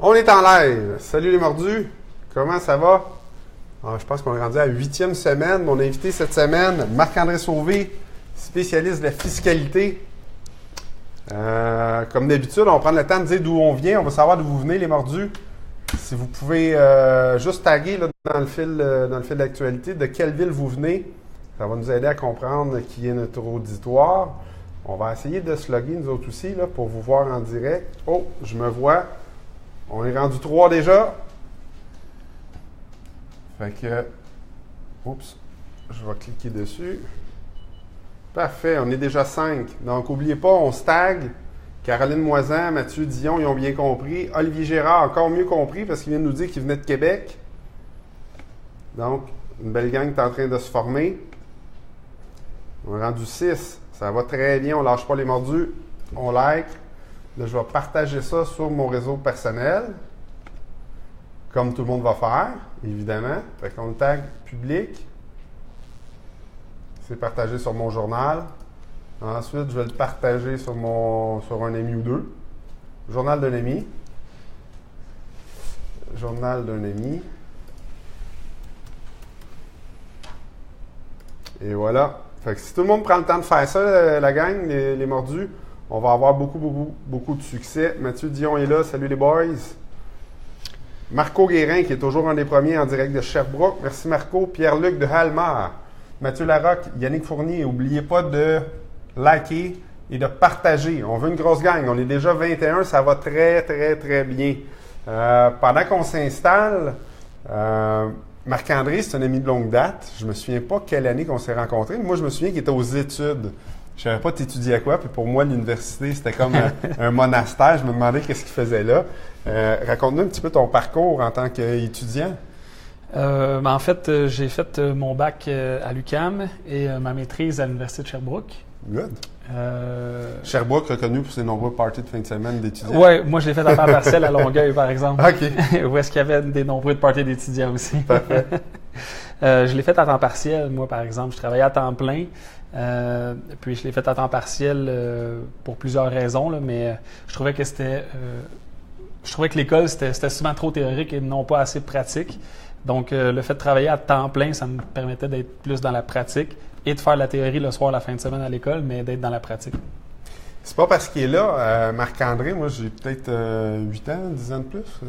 On est en live. Salut les mordus. Comment ça va? Je pense qu'on est rendu à la 8e semaine. Mon invité cette semaine, Marc-André Sauvé, spécialiste de la fiscalité. Comme d'habitude, on va prendre le temps de dire d'où on vient. On va savoir d'où vous venez, les mordus. Si vous pouvez juste taguer là, dans le fil d'actualité de quelle ville vous venez, ça va nous aider à comprendre qui est notre auditoire. On va essayer de se loguer, nous autres aussi, là, pour vous voir en direct. Oh, je me vois. On est rendu 3 déjà. Fait que, oups, je vais cliquer dessus. Parfait, on est déjà 5. Donc, n'oubliez pas, on se tag. Caroline Moisan, Mathieu Dion, ils ont bien compris. Olivier Gérard, encore mieux compris parce qu'il vient de nous dire qu'il venait de Québec. Donc, une belle gang est en train de se former. On est rendu 6. Ça va très bien, on ne lâche pas les mordus. On like. Là, je vais partager ça sur mon réseau personnel. Comme tout le monde va faire, évidemment. Fait qu'on le tag public. C'est partagé sur mon journal. Ensuite, je vais le partager sur un ami ou deux. Journal d'un ami. Journal d'un ami. Et voilà. Fait que si tout le monde prend le temps de faire ça, la gang, les mordus, on va avoir beaucoup de succès. Mathieu Dion est là. Salut les boys. Marco Guérin, qui est toujours un des premiers en direct de Sherbrooke. Merci Marco. Pierre-Luc de Halmar. Mathieu Larocque, Yannick Fournier. N'oubliez pas de liker et de partager. On veut une grosse gang. On est déjà 21. Ça va très, très, très bien. Pendant qu'on s'installe, Marc-André, c'est un ami de longue date. Je me souviens pas quelle année qu'on s'est rencontrés. Moi, je me souviens qu'il était aux études. Je savais pas t'étudiais à quoi. Puis pour moi, l'université, c'était comme un monastère. Je me demandais qu'est-ce qu'il faisait là. Raconte-nous un petit peu ton parcours en tant qu'étudiant. En fait, j'ai fait mon bac à l'UQAM et ma maîtrise à l'Université de Sherbrooke. Good. Sherbrooke, reconnu pour ses nombreux parties de fin de semaine d'étudiants. Oui, moi, je l'ai fait à temps partiel à Longueuil, par exemple. OK. Où est-ce qu'il y avait des nombreux parties d'étudiants aussi. Parfait. Je l'ai fait à temps partiel, moi, par exemple. Je travaillais à temps plein. Puis je l'ai fait à temps partiel pour plusieurs raisons, là, mais je trouvais que je trouvais que l'école, c'était souvent trop théorique et non pas assez pratique. Donc, le fait de travailler à temps plein, ça me permettait d'être plus dans la pratique et de faire la théorie le soir, la fin de semaine à l'école, mais d'être dans la pratique. C'est pas parce qu'il est là, Marc-André, moi j'ai peut-être 8 ans, 10 ans de plus.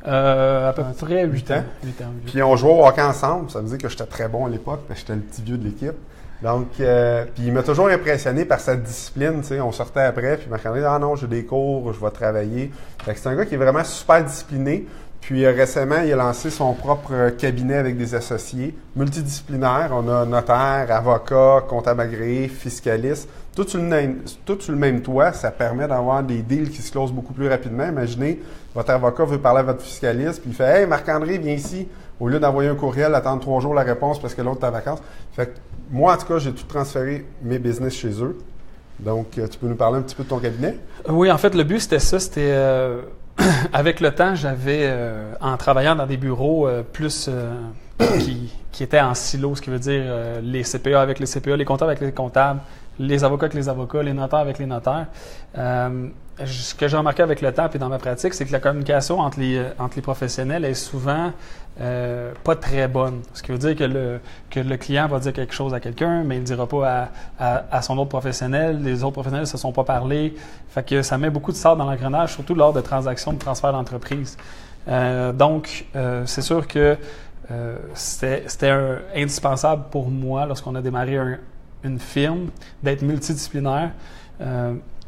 À peu près 8 ans. 8 ans. Puis on jouait au hockey ensemble, ça veut dire que j'étais très bon à l'époque, parce que j'étais le petit vieux de l'équipe. Donc, puis il m'a toujours impressionné par sa discipline, tu sais, on sortait après, puis Marc-André dit « Ah non, j'ai des cours, je vais travailler ». Fait que c'est un gars qui est vraiment super discipliné. Puis récemment, il a lancé son propre cabinet avec des associés multidisciplinaires. On a notaire, avocat, comptable agréé, fiscaliste. Tout sur le même toit, ça permet d'avoir des deals qui se closent beaucoup plus rapidement. Imaginez, votre avocat veut parler à votre fiscaliste, puis il fait « Hey, Marc-André, viens ici ». Au lieu d'envoyer un courriel, attendre 3 jours la réponse parce que l'autre est en vacances. Fait que moi, en tout cas, j'ai tout transféré mes business chez eux. Donc, tu peux nous parler un petit peu de ton cabinet? Oui, en fait, le but, c'était ça. C'était avec le temps, j'avais, en travaillant dans des bureaux plus qui étaient en silo, ce qui veut dire les CPA avec les CPA, les comptables avec les comptables, les avocats avec les avocats, les notaires avec les notaires. Ce que j'ai remarqué avec le temps et dans ma pratique, c'est que la communication entre les professionnels est souvent pas très bonne. Ce qui veut dire que le client va dire quelque chose à quelqu'un, mais il ne dira pas à son autre professionnel. Les autres professionnels ne se sont pas parlé. Fait que ça met beaucoup de sable dans l'engrenage, surtout lors de transactions de transfert d'entreprise. Donc, c'est sûr que c'était indispensable pour moi, lorsqu'on a démarré une firme, d'être multidisciplinaire.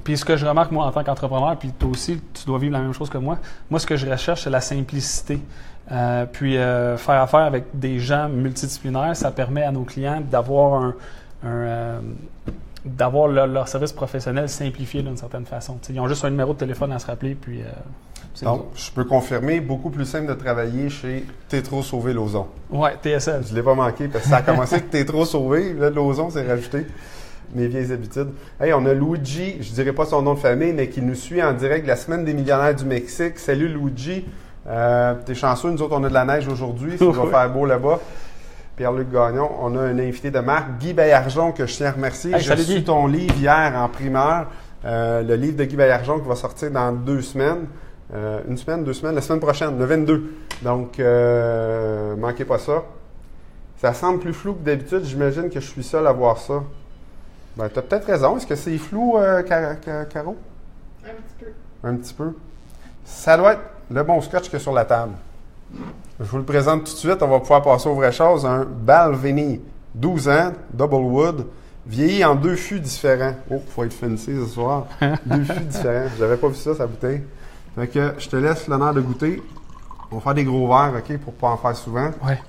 Puis ce que je remarque, moi, en tant qu'entrepreneur, puis toi aussi, tu dois vivre la même chose que moi. Moi, ce que je recherche, c'est la simplicité. Puis faire affaire avec des gens multidisciplinaires, ça permet à nos clients d'avoir d'avoir leur service professionnel simplifié d'une certaine façon. T'sais, ils ont juste un numéro de téléphone à se rappeler, puis donc, je peux confirmer, beaucoup plus simple de travailler chez Tétro Sauvé Lauzon. Oui, TSL. Je ne l'ai pas manqué parce que ça a commencé avec Tétro Sauvé, là, Lauzon s'est rajouté. Mes vieilles habitudes. Hey, on a Luigi, je dirais pas son nom de famille, mais qui nous suit en direct de la Semaine des millionnaires du Mexique. Salut Luigi. T'es chanceux, nous autres, on a de la neige aujourd'hui, ça va faire beau là-bas. Pierre-Luc Gagnon, on a un invité de marque, Guy Baillargeon, que je tiens à remercier. Hey, j'ai reçu ton livre hier en primeur, le livre de Guy Baillargeon qui va sortir dans 2 semaines. Une semaine, 2 semaines, la semaine prochaine, le 22. Donc, manquez pas ça. Ça semble plus flou que d'habitude. J'imagine que je suis seul à voir ça. Ben, tu as peut-être raison. Est-ce que c'est flou, Caro? Un petit peu. Un petit peu. Ça doit être le bon scotch qu'il y a sur la table. Je vous le présente tout de suite. On va pouvoir passer aux vraies choses. Un Balvenie, 12 ans, double wood, vieilli en 2 fûts différents. Oh, il faut être fancy ce soir. 2 fûts différents. J'avais pas vu ça, sa bouteille. Fait que je te laisse l'honneur de goûter. On va faire des gros verres, OK, pour pas en faire souvent. Ouais.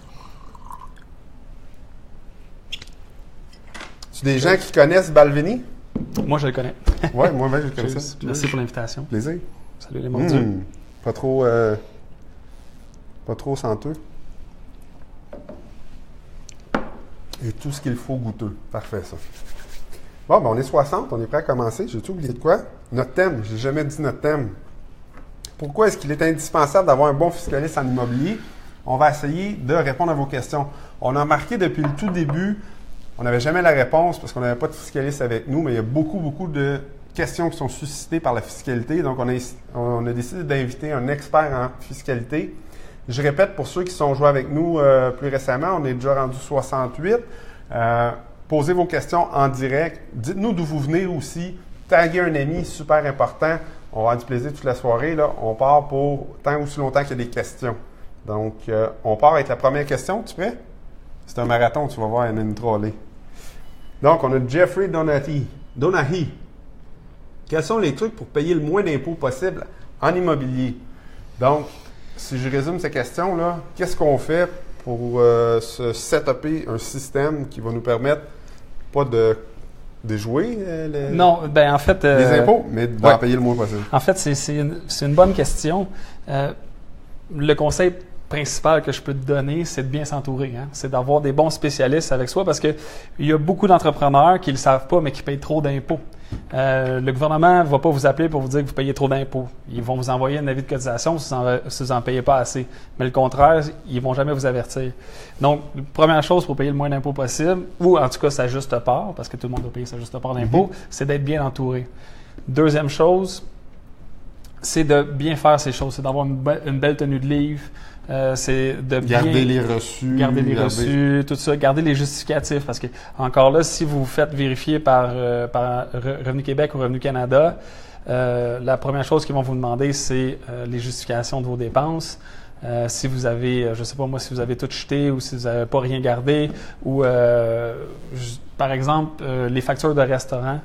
Tu des gens qui connaissent Balvenie? Moi, je le connais. Oui, moi-même, je le connais. Merci pour l'invitation. Plaisir. Salut les mordus. Pas trop senteux. Et tout ce qu'il faut goûteux. Parfait, ça. Bon, ben on est 60, on est prêt à commencer. J'ai-tu oublié de quoi? Notre thème. J'ai jamais dit notre thème. Pourquoi est-ce qu'il est indispensable d'avoir un bon fiscaliste en immobilier? On va essayer de répondre à vos questions. On a remarqué depuis le tout début, on n'avait jamais la réponse parce qu'on n'avait pas de fiscaliste avec nous, mais il y a beaucoup de questions qui sont suscitées par la fiscalité. Donc, on a décidé d'inviter un expert en fiscalité. Je répète, pour ceux qui sont joués avec nous plus récemment, on est déjà rendu 68. Posez vos questions en direct. Dites-nous d'où vous venez aussi. Taguez un ami, super important. On va avoir du plaisir toute la soirée. Là. On part pour tant ou si longtemps qu'il y a des questions. Donc, on part avec la première question. Tu es prêt? C'est un marathon, tu vas voir, il y en a une trollée. Donc, on a Jeffrey Donahy. Quels sont les trucs pour payer le moins d'impôts possible en immobilier? Donc, si je résume ces questions-là, qu'est-ce qu'on fait pour se setuper un système qui va nous permettre pas de jouer Non, ben en fait... les impôts, mais d'en payer le moins possible? En fait, c'est une bonne question. Le conseil principal que je peux te donner, c'est de bien s'entourer. Hein? C'est d'avoir des bons spécialistes avec soi parce qu'il y a beaucoup d'entrepreneurs qui ne le savent pas, mais qui payent trop d'impôts. Le gouvernement ne va pas vous appeler pour vous dire que vous payez trop d'impôts. Ils vont vous envoyer un avis de cotisation si vous n'en payez pas assez. Mais le contraire, ils ne vont jamais vous avertir. Donc, première chose pour payer le moins d'impôts possible, ou en tout cas sa juste part, parce que tout le monde doit payer sa juste part d'impôts, c'est d'être bien entouré. Deuxième chose, c'est de bien faire ces choses. C'est d'avoir une belle tenue de livre. C'est de garder les reçus. Garder les reçus, tout ça. Garder les justificatifs. Parce que, encore là, si vous vous faites vérifier par Revenu Québec ou Revenu Canada, la première chose qu'ils vont vous demander, c'est les justifications de vos dépenses. Si vous avez, je ne sais pas moi, si vous avez tout jeté ou si vous n'avez pas rien gardé, ou par exemple, les factures de restaurant.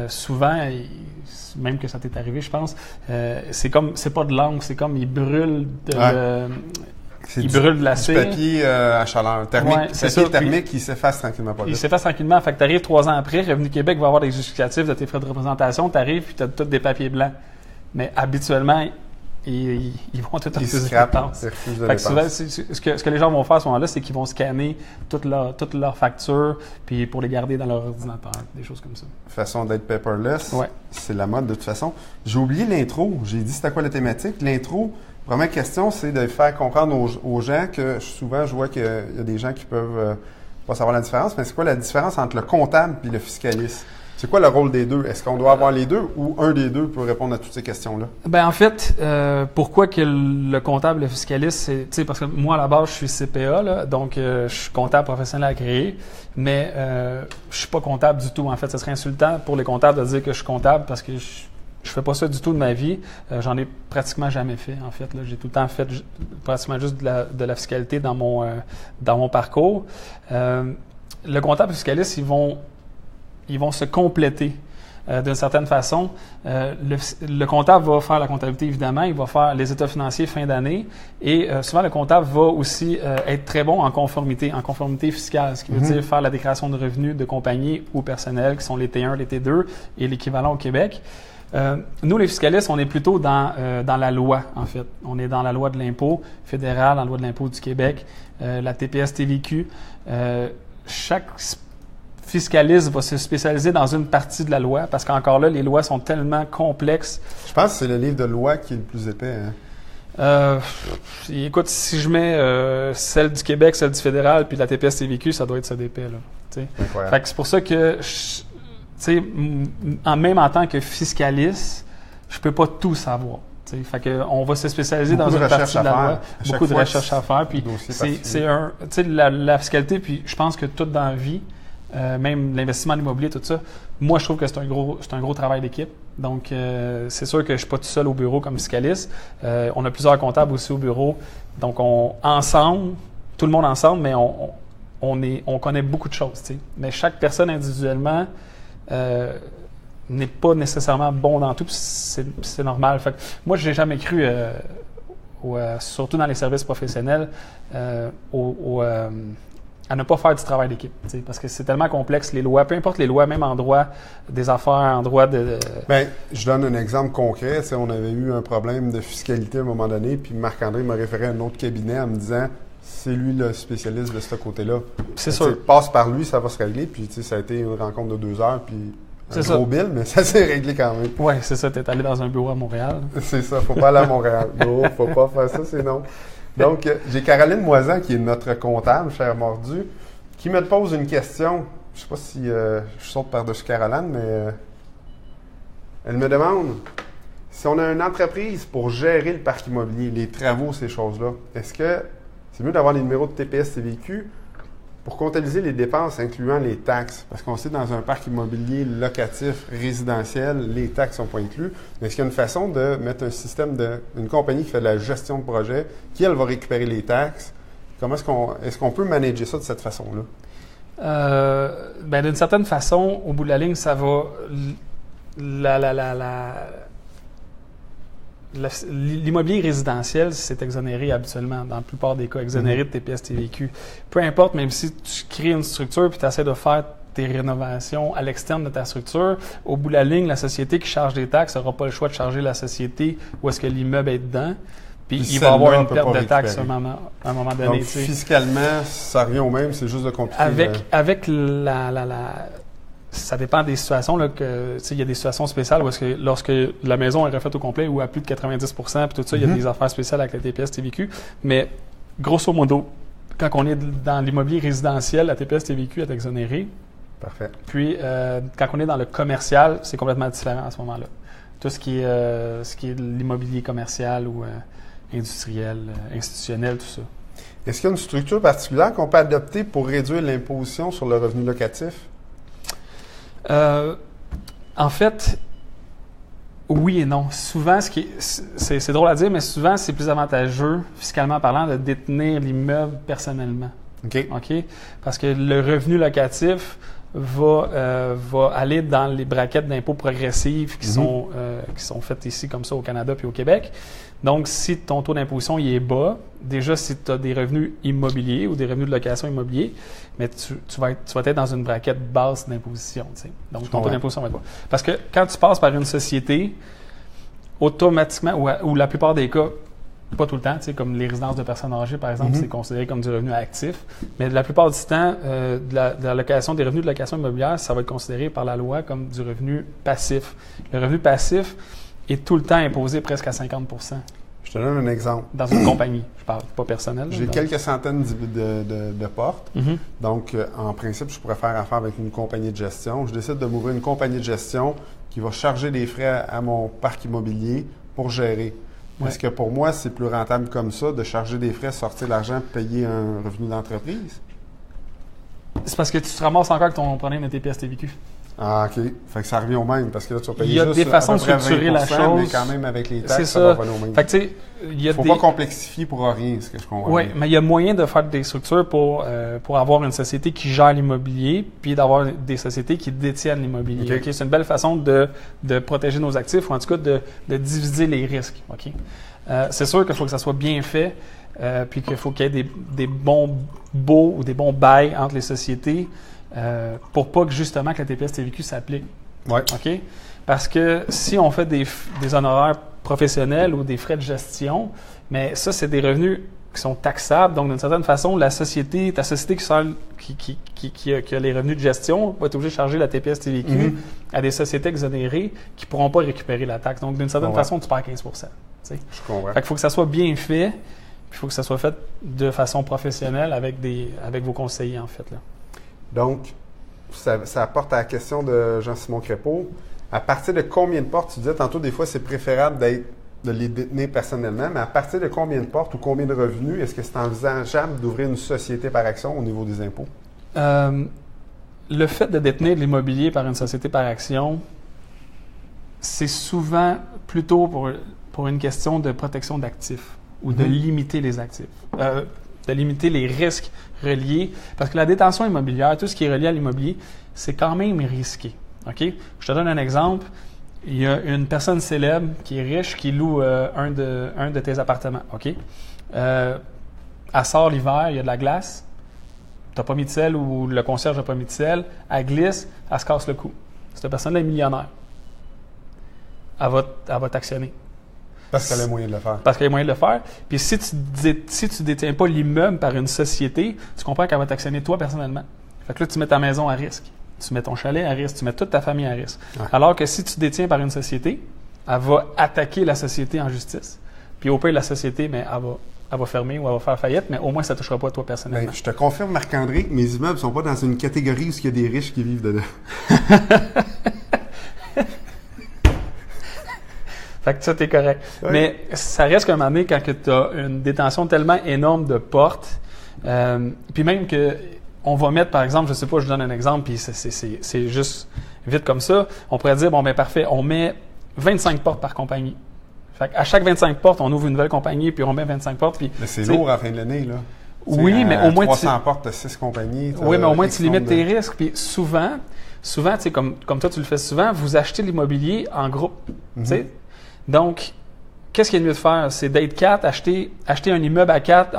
Souvent, même que ça t'est arrivé, je pense, c'est pas de l'encre, c'est comme ils brûlent brûlent de la cire. Du papier à chaleur thermique. Ouais, c'est papier thermique qui s'efface tranquillement pas vite. Il s'efface tranquillement. Fait que tu arrives 3 ans après, Revenu Québec va avoir des justificatifs de tes frais de représentation, tu arrives puis tu as tous des papiers blancs. Mais habituellement, ils vont tout refuser de dépenses. Fait que souvent, ce que les gens vont faire à ce moment-là, c'est qu'ils vont scanner toutes leurs factures puis pour les garder dans leur ordinateur, des choses comme ça. Façon d'être paperless, ouais. C'est la mode de toute façon. J'ai oublié l'intro. J'ai dit c'était quoi la thématique. L'intro, première question, c'est de faire comprendre aux gens que souvent, je vois qu'il y a des gens qui peuvent pas savoir la différence, mais c'est quoi la différence entre le comptable et le fiscaliste? C'est quoi le rôle des deux? Est-ce qu'on doit avoir les deux ou un des deux peut répondre à toutes ces questions-là? Ben en fait, pourquoi que le comptable et le fiscaliste, c'est parce que moi à la base je suis CPA, là, donc je suis comptable professionnel agréé, mais je suis pas comptable du tout. En fait, ce serait insultant pour les comptables de dire que je suis comptable parce que je fais pas ça du tout de ma vie. J'en ai pratiquement jamais fait. En fait, là, j'ai tout le temps fait pratiquement juste de la fiscalité dans mon parcours. Le comptable et le fiscaliste, ils vont se compléter d'une certaine façon. Le comptable va faire la comptabilité, évidemment. Il va faire les états financiers fin d'année. Et souvent, le comptable va aussi être très bon en conformité fiscale, ce qui veut dire faire la déclaration de revenus de compagnie ou personnel, qui sont les T1, les T2 et l'équivalent au Québec. Nous, les fiscalistes, on est plutôt dans la loi, en fait. On est dans la loi de l'impôt fédéral, dans la loi de l'impôt du Québec, la TPS-TVQ. Chaque fiscaliste va se spécialiser dans une partie de la loi parce qu'encore là, les lois sont tellement complexes. Je pense que c'est le livre de loi qui est le plus épais. Hein? Écoute, si je mets celle du Québec, celle du fédéral, puis la TPS-TVQ, ça doit être ça d'épais. Fait que c'est pour ça que, même en tant que fiscaliste, je peux pas tout savoir. T'sais, fait que on va se spécialiser Beaucoup dans de une partie recherche de la à loi, faire. À beaucoup chaque de fois, recherche à faire. Puis c'est un, tu sais, la fiscalité, puis je pense que tout dans la vie, même l'investissement en immobilier, tout ça, moi je trouve que c'est un gros travail d'équipe. Donc c'est sûr que je suis pas tout seul au bureau comme fiscaliste. On a plusieurs comptables aussi au bureau. Donc ensemble, tout le monde ensemble, mais on connaît beaucoup de choses. T'sais. Mais chaque personne individuellement n'est pas nécessairement bon dans tout, puis c'est normal. Fait que moi, je n'ai jamais cru, surtout dans les services professionnels, à ne pas faire du travail d'équipe. Parce que c'est tellement complexe, les lois, peu importe les lois, même en droit des affaires, en droit de... Bien, je donne un exemple concret. On avait eu un problème de fiscalité à un moment donné, puis Marc-André m'a référé à un autre cabinet en me disant c'est lui le spécialiste de ce côté-là. C'est sûr. Passe par lui, ça va se régler. Puis ça a été une rencontre de 2 heures, puis un gros bill, mais ça s'est réglé quand même. Oui, c'est ça. Tu es allé dans un bureau à Montréal. C'est ça. Faut pas aller à Montréal. Non, faut pas faire ça, c'est non. Donc, j'ai Caroline Moisan, qui est notre comptable, cher Mordu, qui me pose une question. Je sais pas si je saute par-dessus Caroline, mais elle me demande si on a une entreprise pour gérer le parc immobilier, les travaux, ces choses-là, est-ce que c'est mieux d'avoir les numéros de TPS TVQ pour comptabiliser les dépenses incluant les taxes? Parce qu'on sait dans un parc immobilier locatif, résidentiel, les taxes ne sont pas inclus. Mais est-ce qu'il y a une façon de mettre un système une compagnie qui fait de la gestion de projet, qui, elle, va récupérer les taxes? Comment est-ce qu'on peut manager ça de cette façon-là? Ben, d'une certaine façon, au bout de la ligne, ça va... L'immobilier résidentiel, c'est exonéré habituellement, dans la plupart des cas, exonéré de TPS TVQ. Peu importe, même si tu crées une structure puis tu essaies de faire tes rénovations à l'externe de ta structure, au bout de la ligne, la société qui charge des taxes n'aura pas le choix de charger la société où est-ce que l'immeuble est dedans. Puis il va y avoir une perte de taxes à un moment donné. Donc, fiscalement, ça revient au même, c'est juste de compliquer. Avec ça dépend des situations. Il y a des situations spéciales où est-ce que lorsque la maison est refaite au complet ou à plus de 90 puis tout ça, il y a des affaires spéciales avec la TPS TVQ. Mais grosso modo, quand on est dans l'immobilier résidentiel, la TPS TVQ est exonérée. Parfait. Puis, quand on est dans le commercial, c'est complètement différent à ce moment-là. Tout ce qui est l'immobilier commercial ou industriel, institutionnel, tout ça. Est-ce qu'il y a une structure particulière qu'on peut adopter pour réduire l'imposition sur le revenu locatif? En fait, oui et non. Souvent, c'est drôle à dire, mais souvent, c'est plus avantageux, fiscalement parlant, de détenir l'immeuble personnellement. OK. Parce que le revenu locatif va aller dans les braquettes d'impôts progressives qui sont faites ici comme ça au Canada puis au Québec. Donc, si ton taux d'imposition il est bas, déjà si tu as des revenus immobiliers ou des revenus de location immobilier, mais tu vas être dans une braquette basse d'imposition. Tu sais. Donc, ton taux d'imposition va être bas. Parce que quand tu passes par une société, automatiquement, ou la plupart des cas, pas tout le temps, tu sais, comme les résidences de personnes âgées, par exemple, c'est considéré comme du revenu actif. Mais la plupart du temps, de la location, des revenus de location immobilière, ça va être considéré par la loi comme du revenu passif. Le revenu passif est tout le temps imposé presque à 50 %. Je te donne un exemple. Dans une compagnie, je parle pas personnel. J'ai quelques centaines de portes. Donc, en principe, je pourrais faire affaire avec une compagnie de gestion. Je décide de m'ouvrir une compagnie de gestion qui va charger des frais à mon parc immobilier pour gérer. Est-ce que pour moi, c'est plus rentable comme ça de charger des frais, sortir l'argent, payer un revenu d'entreprise? C'est parce que tu te ramasses encore avec ton problème de TPS TVQ. Ah, OK. Fait que ça revient au même, parce que là, tu vas payer juste juste des façons de structurer la chose. Mais quand même, avec les taxes, c'est ça va revenir au même. Fait que, tu sais, il ne faut pas complexifier pour rien, ce que je comprends. Oui, mais il y a moyen de faire des structures pour avoir une société qui gère l'immobilier, puis d'avoir des sociétés qui détiennent l'immobilier. Okay. C'est une belle façon de protéger nos actifs, ou en tout cas de diviser les risques. Okay? C'est sûr qu'il faut que ça soit bien fait, puis qu'il faut qu'il y ait des bons baux ou des bons bails entre les sociétés pour pas que justement que la TPS TVQ s'applique. Ouais. OK? Parce que si on fait des honoraires professionnels ou des frais de gestion, mais ça, c'est des revenus qui sont taxables. Donc, d'une certaine façon, ta société qui a les revenus de gestion va être obligée de charger la TPS TVQ à des sociétés exonérées qui ne pourront pas récupérer la taxe. Donc, d'une certaine façon, tu perds 15 %. Je comprends. Fait qu'il faut que ça soit bien fait, puis il faut que ça soit fait de façon professionnelle avec vos conseillers, en fait. Là. Donc, ça apporte à la question de Jean-Simon Crépeau. À partir de combien de portes, tu disais tantôt, des fois, c'est préférable d'être de les détenir personnellement, mais à partir de combien de portes ou combien de revenus, est-ce que c'est envisageable d'ouvrir une société par action au niveau des impôts? Le fait de détenir de l'immobilier par une société par action, c'est souvent plutôt pour une question de protection d'actifs ou de limiter les actifs, de limiter les risques reliés. Parce que la détention immobilière, tout ce qui est relié à l'immobilier, c'est quand même risqué. OK? Je te donne un exemple. Il y a une personne célèbre qui est riche qui loue un de tes appartements. OK? Elle sort l'hiver, il y a de la glace. Tu n'as pas mis de sel ou le concierge n'a pas mis de sel. Elle glisse, elle se casse le cou. Cette personne-là est millionnaire. Elle va t'actionner. Parce qu'elle a moyen de le faire. Parce qu'elle a moyen de le faire. Puis si tu ne détiens pas l'immeuble par une société, tu comprends qu'elle va t'actionner toi personnellement. Fait que là, tu mets ta maison à risque. Tu mets ton chalet à risque. Tu mets toute ta famille à risque. Ouais. Alors que si tu détiens par une société, elle va attaquer la société en justice. Puis au pire, la société, mais elle va fermer ou elle va faire faillite, mais au moins, ça ne touchera pas toi personnellement. Ben, je te confirme, Marc-André, que mes immeubles ne sont pas dans une catégorie où il y a des riches qui vivent dedans. Fait que ça, t'es correct. Oui. Mais ça reste qu'à un moment donné, quand tu as une détention tellement énorme de portes, puis même que on va mettre, par exemple, je sais pas, je donne un exemple, puis c'est juste vite comme ça, on pourrait dire, bon, ben parfait, on met 25 portes par compagnie. Fait qu'à chaque 25 portes, on ouvre une nouvelle compagnie, puis on met 25 portes. Puis, mais c'est lourd à la fin de l'année, là. Oui, mais au moins 300 portes de 6 compagnies. Oui, mais au moins tu limites tes risques. Puis souvent, tu sais, comme toi tu le fais souvent, vous achetez l'immobilier en groupe. Tu sais? Donc, qu'est-ce qu'il y a de mieux de faire? C'est d'être 4, acheter un immeuble à 4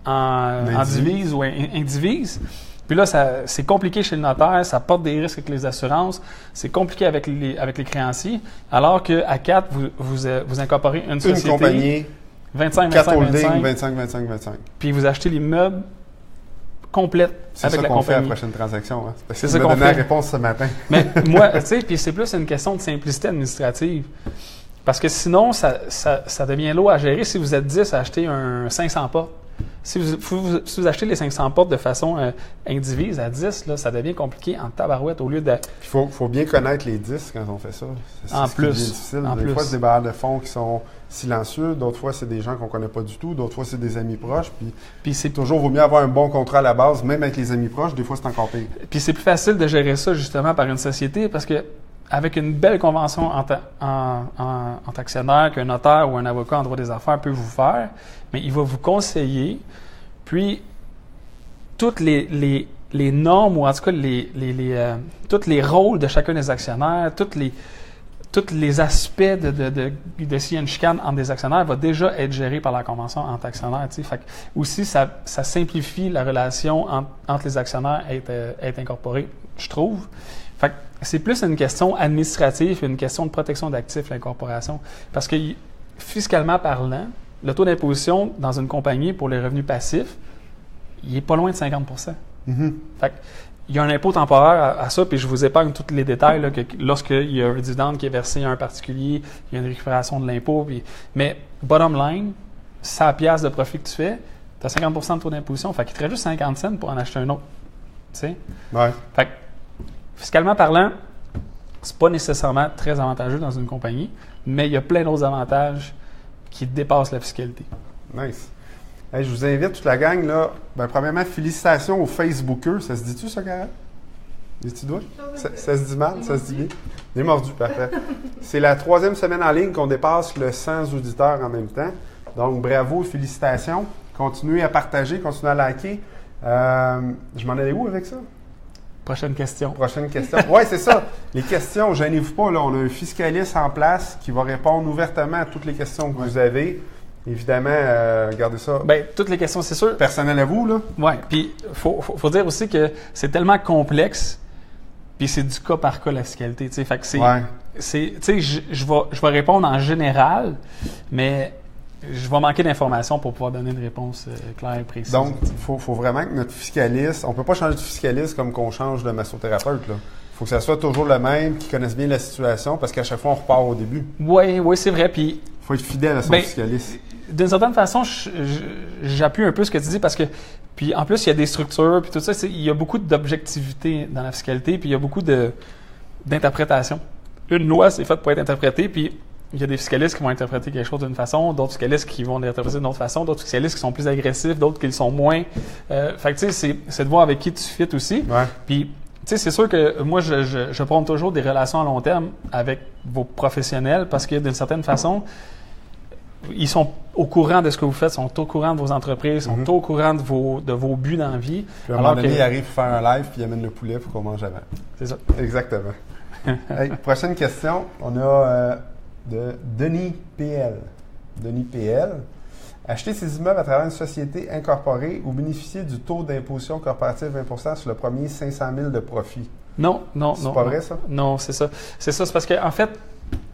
en divise ou indivise. Puis là, c'est compliqué chez le notaire, ça porte des risques avec les assurances, c'est compliqué avec les créanciers, alors qu'à 4, vous incorporez une société. Une compagnie. 25. Puis vous achetez l'immeuble complète avec la compagnie. C'est ça qu'on fait à la prochaine transaction. Hein? C'est ça qu'on fait. Tu m'as donné la réponse ce matin. Mais moi, tu sais, puis c'est plus une question de simplicité administrative. Parce que sinon, ça devient lourd à gérer si vous êtes 10 à acheter un 500 portes. Si vous achetez les 500 portes de façon indivise à 10, là, ça devient compliqué en tabarouette au lieu de... Il faut bien connaître les 10 quand on fait ça. C'est en ce plus. Qui est difficile. Des fois, c'est des bailleurs de fonds qui sont silencieux. D'autres fois, c'est des gens qu'on ne connaît pas du tout. D'autres fois, c'est des amis proches. Puis c'est toujours, vaut mieux avoir un bon contrat à la base, même avec les amis proches. Des fois, c'est encore pire. Puis c'est plus facile de gérer ça, justement, par une société parce que avec une belle convention entre actionnaires qu'un notaire ou un avocat en droit des affaires peut vous faire, mais il va vous conseiller, puis toutes les normes, ou en tout cas tous les rôles de chacun des actionnaires, tous les aspects de s'il y a une chicane entre des actionnaires va déjà être géré par la convention entre actionnaires. Tu sais. Fait que aussi, ça simplifie la relation entre les actionnaires à être incorporés, je trouve. Fait que c'est plus une question administrative et une question de protection d'actifs, l'incorporation. Parce que fiscalement parlant, le taux d'imposition dans une compagnie pour les revenus passifs, il est pas loin de 50 %. Fait que, il y a un impôt temporaire à ça, puis je vous épargne tous les détails, là, que lorsqu'il y a un dividende qui est versé à un particulier, il y a une récupération de l'impôt. Mais bottom line, 100 $ de profit que tu fais, tu as 50 % de taux d'imposition. Fait qu'il te reste juste 50 cents pour en acheter un autre. Tu sais? Ouais. Fait que, fiscalement parlant, c'est pas nécessairement très avantageux dans une compagnie, mais il y a plein d'autres avantages qui dépassent la fiscalité. Nice. Hey, je vous invite, toute la gang, là. Ben, premièrement, félicitations aux Facebookers. Ça se dit-tu, ça, Karen? Tu dois? Ça se dit mal? Ça se dit bien? Il est mordu, parfait. C'est la 3e semaine en ligne qu'on dépasse le 100 auditeurs en même temps. Donc, bravo, félicitations. Continuez à partager, continuez à liker. Je m'en allais où avec ça? Prochaine question. Oui, c'est ça. Les questions, gênez-vous pas. Là, on a un fiscaliste en place qui va répondre ouvertement à toutes les questions que vous avez. Évidemment, regardez ça. Bien, toutes les questions, c'est sûr. Personnel à vous, là. Oui. Puis, faut dire aussi que c'est tellement complexe, puis c'est du cas par cas, la fiscalité. T'sais. Fait que c'est. Ouais. Tu sais, je vais répondre en général, mais je vais manquer d'informations pour pouvoir donner une réponse claire et précise. Donc, il faut vraiment que notre fiscaliste. On ne peut pas changer de fiscaliste comme qu'on change de massothérapeute, là. Il faut que ça soit toujours le même, qui connaisse bien la situation, parce qu'à chaque fois, on repart au début. Oui, c'est vrai. Puis. Il faut être fidèle à son fiscaliste. D'une certaine façon, j'appuie un peu ce que tu dis parce que, puis en plus, il y a des structures, puis tout ça, il y a beaucoup d'objectivité dans la fiscalité, puis il y a beaucoup d'interprétation. Une loi, c'est faite pour être interprétée, puis il y a des fiscalistes qui vont interpréter quelque chose d'une façon, d'autres fiscalistes qui vont l'interpréter d'une autre façon, d'autres fiscalistes qui sont plus agressifs, d'autres qui le sont moins. Fait que tu sais, c'est de voir avec qui tu fites aussi. Ouais. Puis, tu sais, c'est sûr que moi, je prône toujours des relations à long terme avec vos professionnels parce que d'une certaine façon, ils sont au courant de ce que vous faites, sont au courant de vos entreprises, sont au courant de vos buts dans la vie. Puis à un moment donné, il arrive pour faire un live puis il amène le poulet pour qu'on mange avant. C'est ça. Exactement. Hey, prochaine question, on a de Denis PL. Denis PL. Acheter ses immeubles à travers une société incorporée ou bénéficier du taux d'imposition corporative 20% sur le premier 500 000 de profit. Non. C'est pas vrai, ça? Non, c'est ça. C'est parce qu'en fait,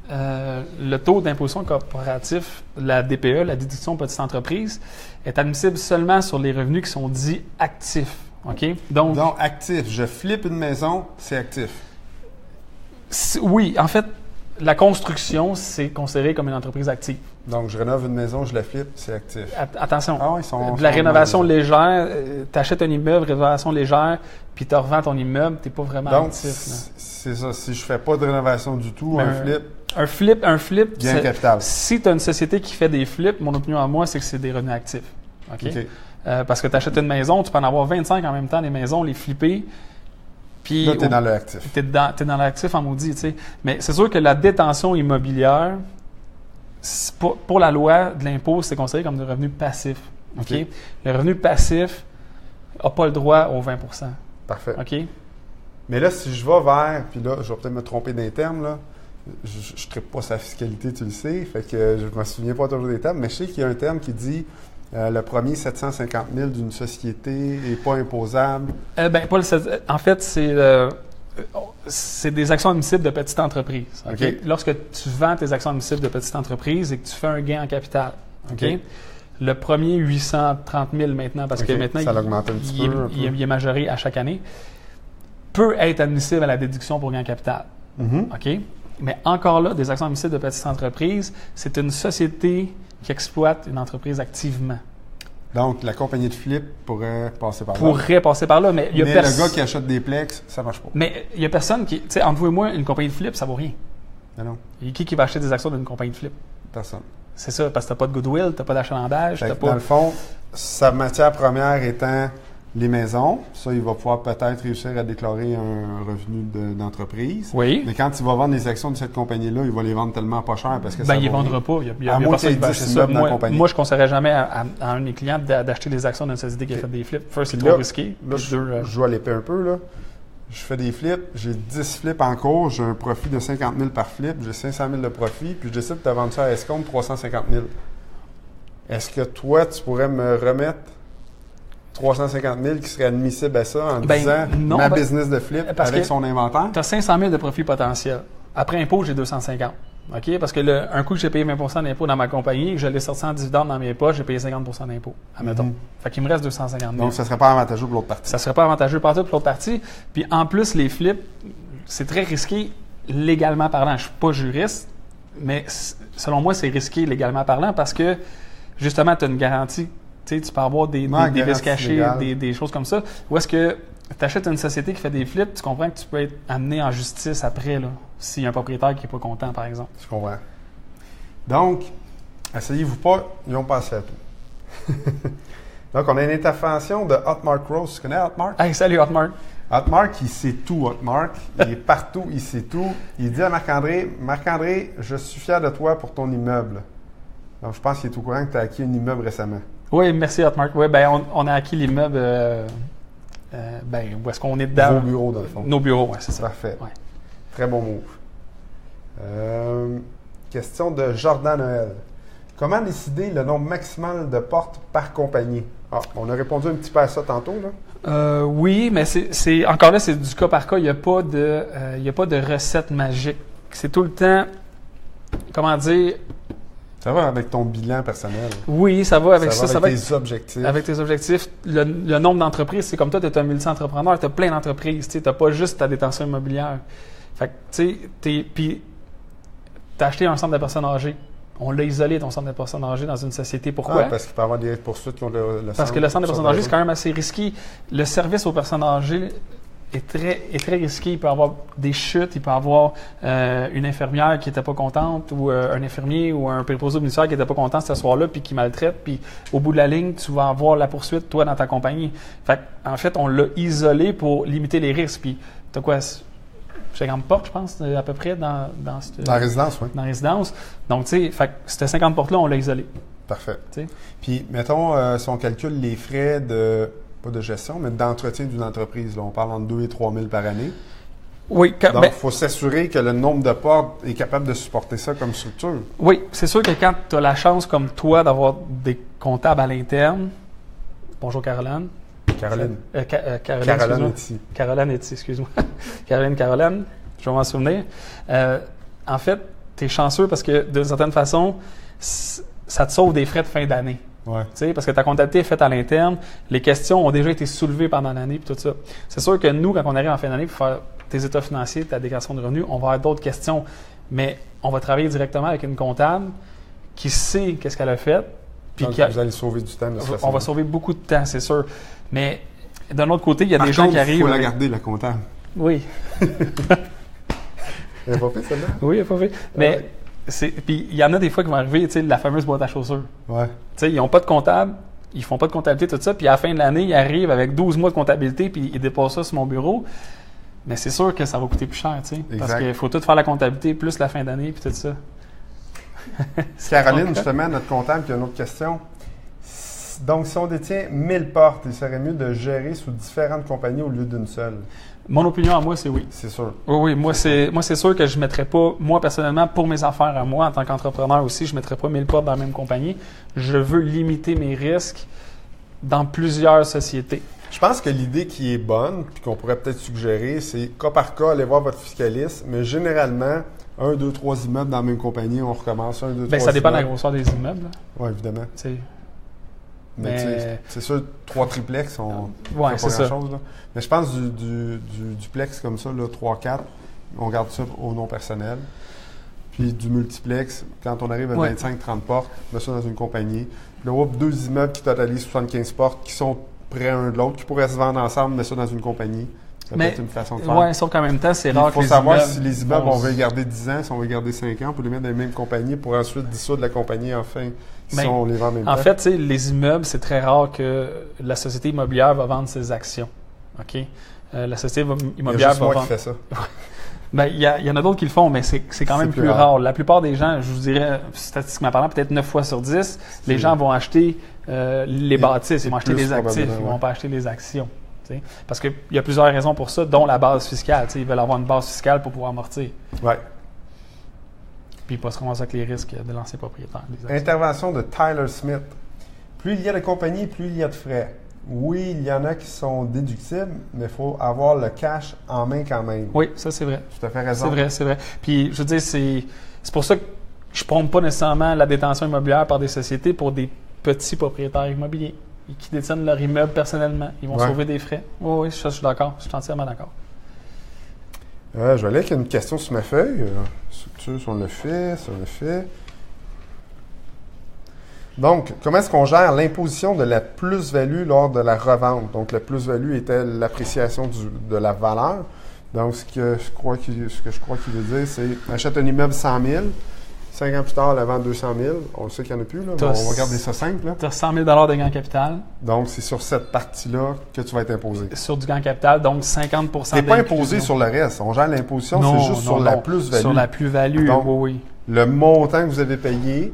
le taux d'imposition corporatif, la DPE, la déduction petite entreprise, est admissible seulement sur les revenus qui sont dits actifs. OK? Donc actif. Je flippe une maison, c'est actif. Oui, en fait, la construction, c'est considéré comme une entreprise active. Donc, je rénove une maison, je la flippe, c'est actif. Attention, de la rénovation légère, tu achètes un immeuble, rénovation légère, puis tu revends ton immeuble, tu n'es pas vraiment actif. C'est ça. Si je ne fais pas de rénovation du tout, un flip, gain capital. Si tu as une société qui fait des flips, mon opinion à moi, c'est que c'est des revenus actifs. OK? Parce que tu achètes une maison, tu peux en avoir 25 en même temps, des maisons, les flipper. Puis, là, tu es dans l'actif. Tu es dans l'actif en maudit, tu sais. Mais c'est sûr que la détention immobilière, pour la loi de l'impôt, c'est considéré comme des revenus passifs. OK? Le revenu passif n'a pas le droit aux 20 %. Parfait. OK? Mais là, si je vais vers, puis là, je vais peut-être me tromper d'un terme, là. Je ne traite pas sa fiscalité, tu le sais, fait que je me souviens pas toujours des termes, mais je sais qu'il y a un terme qui dit le premier 750 000 d'une société n'est pas imposable. En fait, c'est des actions admissibles de petite entreprise. Okay? Lorsque tu vends tes actions admissibles de petite entreprise et que tu fais un gain en capital, le premier 830 000 maintenant, parce que maintenant, il est majoré à chaque année, peut être admissible à la déduction pour gain en capital. OK? Mais encore là, des actions admissibles de petite entreprise, c'est une société qui exploite une entreprise activement. Donc, la compagnie de flip pourrait passer par là. Mais le gars qui achète des plex, ça marche pas. Mais il n'y a personne qui... Tu sais, entre vous et moi, une compagnie de flip, ça vaut rien. Mais non. Et qui va acheter des actions d'une compagnie de flip? Personne. C'est ça, parce que tu n'as pas de goodwill, tu n'as pas d'achalandage. Dans le fond, sa matière première étant les maisons, ça, il va pouvoir peut-être réussir à déclarer un revenu d'entreprise. Oui. Mais quand il va vendre les actions de cette compagnie-là, il va les vendre tellement pas cher parce que ça il ne vendra pas. Il y a personne qui va acheter ça. Moi, je ne conseillerais jamais à un de mes clients d'acheter des actions d'une société qui a fait des flips. First, c'est trop risqué. Là, je joue à l'épée un peu, là. Je fais des flips, j'ai 10 flips en cours, j'ai un profit de 50 000 par flip, j'ai 500 000 de profit, puis je décide de te vendre ça à Escompte 350 000. Est-ce que toi, tu pourrais me remettre 350 000 qui serait admissible à ça en disant ma business de flip avec son inventaire? Tu as 500 000 de profit potentiel. Après impôt, j'ai 250. OK? Parce que un coup que j'ai payé 20 % d'impôt dans ma compagnie, je l'ai sorti en dividende dans mes poches, j'ai payé 50 % d'impôt, admettons. Fait qu'il me reste 250 000. Donc, ça ne serait pas avantageux pour l'autre partie. Ça ne serait pas avantageux pour l'autre partie. Puis en plus, les flips, c'est très risqué légalement parlant. Je ne suis pas juriste, mais selon moi, c'est risqué légalement parlant parce que, justement, tu as une garantie. Tu peux avoir des risques cachés, des choses comme ça. Ou est-ce que tu achètes une société qui fait des flips, tu comprends que tu peux être amené en justice après, là, s'il y a un propriétaire qui n'est pas content, par exemple. Je comprends. Donc, asseyez-vous pas, ils ont passé à tout. Donc, on a une intervention de Hotmark Rose. Tu connais Hotmark? Hey, salut Hotmark. Hotmark, il sait tout, Hotmark. Il est partout, il sait tout. Il dit à Marc-André, « Marc-André, je suis fier de toi pour ton immeuble. » Donc, je pense qu'il est au courant que tu as acquis un immeuble récemment. Oui, merci Hotmark. Oui, on a acquis l'immeuble, où est-ce qu'on est dedans? Vos bureaux, dans le fond. Nos bureaux, oui, c'est ça. Parfait. Ouais. Très bon move. Question de Jordan Noël. Comment décider le nombre maximal de portes par compagnie? On a répondu un petit peu à ça tantôt, là. Oui, mais c'est encore là, c'est du cas par cas. Il n'y a pas de recette magique. C'est tout le temps, comment dire... Ça va avec ton bilan personnel. Oui, ça va avec ça. Ça va avec tes objectifs. Avec tes objectifs. Le nombre d'entreprises, c'est comme toi, tu es un multi-entrepreneur, tu as plein d'entreprises. Tu n'as pas juste ta détention immobilière. Fait que, tu as acheté un centre de personnes âgées. On l'a isolé, ton centre de personnes âgées, dans une société. Pourquoi? Parce qu'il peut y avoir des poursuites contre le Parce que le centre de personnes âgées, c'est quand même assez risqué. Le service aux personnes âgées, est très risqué. Il peut y avoir des chutes, il peut y avoir une infirmière qui n'était pas contente ou un infirmier ou un préposé au ministère qui n'était pas content ce soir-là puis qui maltraite. Puis au bout de la ligne, tu vas avoir la poursuite, toi, dans ta compagnie. En fait, on l'a isolé pour limiter les risques. Puis tu as quoi? 50 portes, je pense, à peu près, dans la résidence, oui. Dans la résidence. Donc, tu sais, cette 50 portes-là, on l'a isolé. Parfait. T'sais. Puis, mettons, si on calcule les frais pas de gestion, mais d'entretien d'une entreprise, là, on parle entre 2 et 3 000 par année. Oui. Donc, il faut s'assurer que le nombre de portes est capable de supporter ça comme structure. Oui, c'est sûr que quand tu as la chance, comme toi, d'avoir des comptables à l'interne. Bonjour, Caroline. Caroline est ici. Caroline est ici, excuse-moi. Caroline, je vais m'en souvenir. En fait, tu es chanceux parce que, d'une certaine façon, ça te sauve des frais de fin d'année. Ouais. Parce que ta comptabilité est faite à l'interne, les questions ont déjà été soulevées pendant l'année et tout ça. C'est sûr que nous, quand on arrive en fin d'année pour faire tes états financiers, ta déclaration de revenus, on va avoir d'autres questions, mais on va travailler directement avec une comptable qui sait qu'est-ce qu'elle a fait. Puis donc, vous allez sauver du temps de cette façon. On va sauver beaucoup de temps, c'est sûr. Mais d'un autre côté, il y a des gens qui arrivent. Il faut la garder, la comptable. Oui. Elle n'est pas fait, celle-là? Oui, elle n'est pas fait. Mais puis il y en a des fois qui vont arriver, tu sais, la fameuse boîte à chaussures. Ouais. Tu sais, ils n'ont pas de comptable, ils font pas de comptabilité, tout ça, puis à la fin de l'année, ils arrivent avec 12 mois de comptabilité, puis ils déposent ça sur mon bureau. Mais c'est sûr que ça va coûter plus cher, tu sais. Parce qu'il faut tout faire la comptabilité, plus la fin d'année, puis tout ça. Caroline, justement, notre comptable, qui a une autre question. Donc, si on détient 1000 portes, il serait mieux de gérer sous différentes compagnies au lieu d'une seule? Mon opinion à moi, c'est oui. C'est sûr. Oui, moi, c'est sûr que je ne mettrais pas, moi, personnellement, pour mes affaires à moi, en tant qu'entrepreneur aussi, je ne mettrais pas 1000 portes dans la même compagnie. Je veux limiter mes risques dans plusieurs sociétés. Je pense que l'idée qui est bonne, puis qu'on pourrait peut-être suggérer, c'est cas par cas, aller voir votre fiscaliste, mais généralement, 1, 2, 3 immeubles dans la même compagnie, on recommence 1, 2, 3 ça dépend de la grosseur des immeubles. Oui, évidemment. T'sais. Mais c'est sûr, 3 triplex, on ouais, fait pas c'est grand-chose. Mais je pense du duplex comme ça, là, 3, 4, on garde ça au nom personnel. Puis du multiplex, quand on arrive à 25-30 portes, on met ça dans une compagnie. Puis là, 2 immeubles qui totalisent 75 portes, qui sont près un de l'autre, qui pourraient se vendre ensemble, mais ça dans une compagnie. Ça peut être une façon de faire. Oui, sauf qu'en même temps, c'est rare que il faut savoir si les immeubles, on veut les garder 10 ans, si on veut les garder 5 ans, on peut les mettre dans les mêmes compagnies pour ensuite dissoudre la compagnie enfin, si on les vend en même temps. En fait, les immeubles, c'est très rare que la société immobilière va vendre ses actions. OK? La société immobilière va vendre... qui fait ça. Il y en a d'autres qui le font, mais c'est quand même plus rare. La plupart des gens, je vous dirais, statistiquement parlant, peut-être 9 fois sur 10, les gens vont acheter les bâtisses, ils vont acheter les actifs, ils ne vont pas acheter les actions. T'sais. Parce qu'il y a plusieurs raisons pour ça, dont la base fiscale. Ils veulent avoir une base fiscale pour pouvoir amortir. Oui. Puis pas se ramasser avec les risques de l'ancien propriétaire. Intervention de Tyler Smith. Plus il y a de compagnies, plus il y a de frais. Oui, il y en a qui sont déductibles, mais il faut avoir le cash en main quand même. Oui, ça c'est vrai. Tout à fait raison. C'est vrai. Puis je veux dire, c'est pour ça que je ne prône pas nécessairement la détention immobilière par des sociétés pour des petits propriétaires immobiliers qui détiennent leur immeuble personnellement. Ils vont sauver des frais. Oui, je suis d'accord. Je suis entièrement d'accord. Je vais aller avec une question sur ma feuille. Structure, si on le fait, Donc, comment est-ce qu'on gère l'imposition de la plus-value lors de la revente? Donc, la plus-value était l'appréciation de la valeur. Donc, ce que je crois qu'il veut dire, c'est achète un immeuble 100 000, 5 ans plus tard, la vente 200 000. On le sait qu'il n'y en a plus, là, mais on va garder ça simple. Tu as 100 000 de gain capital. Donc, c'est sur cette partie-là que tu vas être imposé. Sur du gain capital, donc 50 tu n'es pas imposé sur le reste. On gère l'imposition, c'est juste sur la plus-value. Sur la plus-value, donc, oui. Le montant que vous avez payé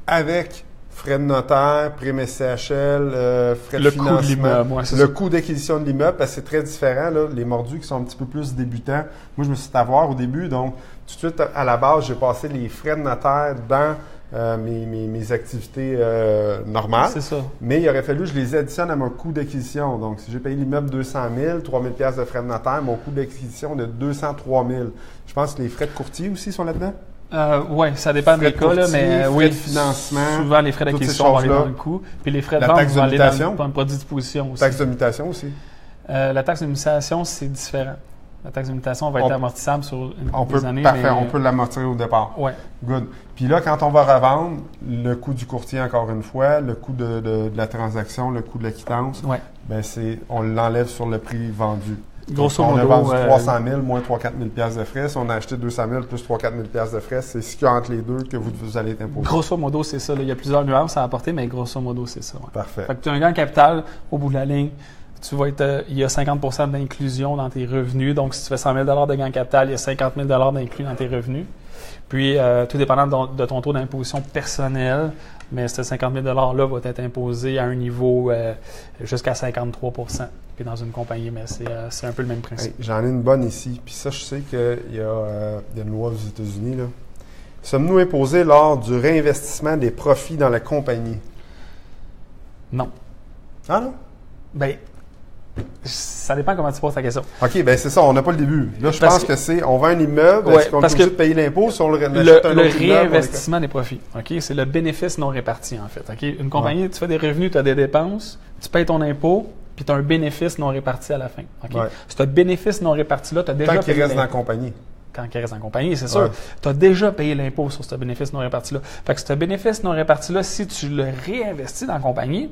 avec frais de notaire, prime SCHL, frais de financement, coût de l'immeuble, le coût d'acquisition de l'immeuble, parce que c'est très différent. Là, les mordus qui sont un petit peu plus débutants. Moi, je me suis fait avoir au début, donc tout de suite, à la base, j'ai passé les frais de notaire dans mes activités normales. C'est ça. Mais il aurait fallu que je les additionne à mon coût d'acquisition. Donc, si j'ai payé l'immeuble 200 000, 3 000 $ de frais de notaire, mon coût d'acquisition est de 203 000. Je pense que les frais de courtier aussi sont là-dedans. Oui, ça dépend des cas, là, mais oui. Frais de financement. Souvent, les frais d'acquisition vont aller dans le coût. Puis les frais de vente vont aller dans un produit de disposition aussi. Taxe de mutation aussi. La taxe de mutation, c'est différent. La taxe de mutation va être amortissable sur des années. Parfait, on peut l'amortir au départ. Oui. Good. Puis là, quand on va revendre, le coût du courtier, encore une fois, le coût de la transaction, le coût de la quittance, on l'enlève sur le prix vendu. Grosso on a modo, vendu 300 000 moins 3-4 000 piastres de frais. Si on a acheté 200 000 plus 3-4 000 piastres de frais, c'est ce qu'il y a entre les deux que vous allez être imposé. Grosso modo, c'est ça. Là. Il y a plusieurs nuances à apporter, mais grosso modo, c'est ça. Ouais. Parfait. Fait que tu as un gain de capital, au bout de la ligne, tu vas être, il y a 50 % d'inclusion dans tes revenus. Donc, si tu fais 100 000 de gain de capital, il y a 50 000 d'inclus dans tes revenus. Puis, tout dépendant de ton taux d'imposition personnel, mais ce 50 000 $-là va être imposé à un niveau jusqu'à 53 % puis dans une compagnie, mais c'est un peu le même principe. Hey, j'en ai une bonne ici. Puis ça, je sais qu'il y a une loi aux États-Unis. Là. Sommes-nous imposés lors du réinvestissement des profits dans la compagnie? Non. Ah non? Bien, ça dépend comment tu poses ta question. OK, bien c'est ça, on n'a pas le début. Là, je pense que c'est, on vend un immeuble, ouais, est-ce qu'on est obligé de payer l'impôt si on achète un autre le immeuble? réinvestissement des profits, OK? C'est le bénéfice non réparti, en fait. OK? Une compagnie, tu fais des revenus, tu as des dépenses, tu payes ton impôt, puis tu as un bénéfice non réparti à la fin. OK? Ouais. Ce bénéfice non réparti-là, tu as déjà Tant qu'il payé reste dans la l'impôt. compagnie. Quand il reste en compagnie, c'est sûr. Ouais. Tu as déjà payé l'impôt sur ce bénéfice non réparti-là. Fait que ce bénéfice non réparti-là, si tu le réinvestis dans la compagnie,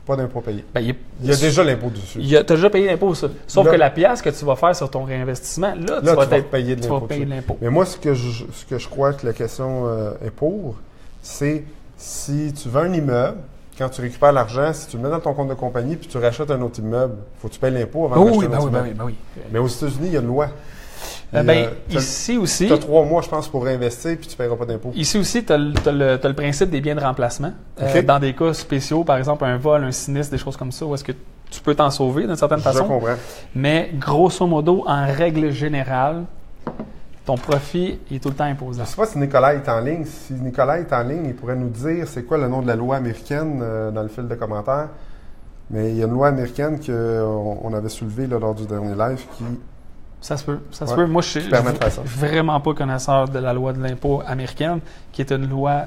Pas d'impôt payé. ben, Il y a déjà l'impôt dessus. tu as déjà payé l'impôt sur ça. Sauf Là- que la pièce que tu vas faire sur ton réinvestissement, là, tu vas payer de tu vas l'impôt. payer dessus. l'impôt. Mais moi, ce que je crois que la question est pour, c'est si tu vends un immeuble, quand tu récupères l'argent, si tu le mets dans ton compte de compagnie puis tu rachètes un autre immeuble, il faut que tu payes l'impôt avant Oh, d'acheter oui, un autre ben immeuble. oui. Mais aux États-Unis, il y a une loi. Ici aussi, Tu as 3 mois, je pense, pour réinvestir puis tu ne paieras pas d'impôt. tu as, le principe des biens de remplacement. OK. Dans des cas spéciaux, par exemple un vol, un sinistre, des choses comme ça, où est-ce que tu peux t'en sauver d'une certaine Je façon. comprends. Mais grosso modo, en règle générale, ton profit est tout le temps Je imposable. ne sais pas si Nicolas est en ligne. Si Nicolas est en ligne, il pourrait nous dire c'est quoi le nom de la loi américaine dans le fil de commentaires. Mais il y a une loi américaine qu'on avait soulevée là, lors du dernier live qui... Ça se peut. Ça se Ouais, peut. Moi, je suis permet de faire ça. vraiment pas connaisseur de la loi de l'impôt américaine, qui est une loi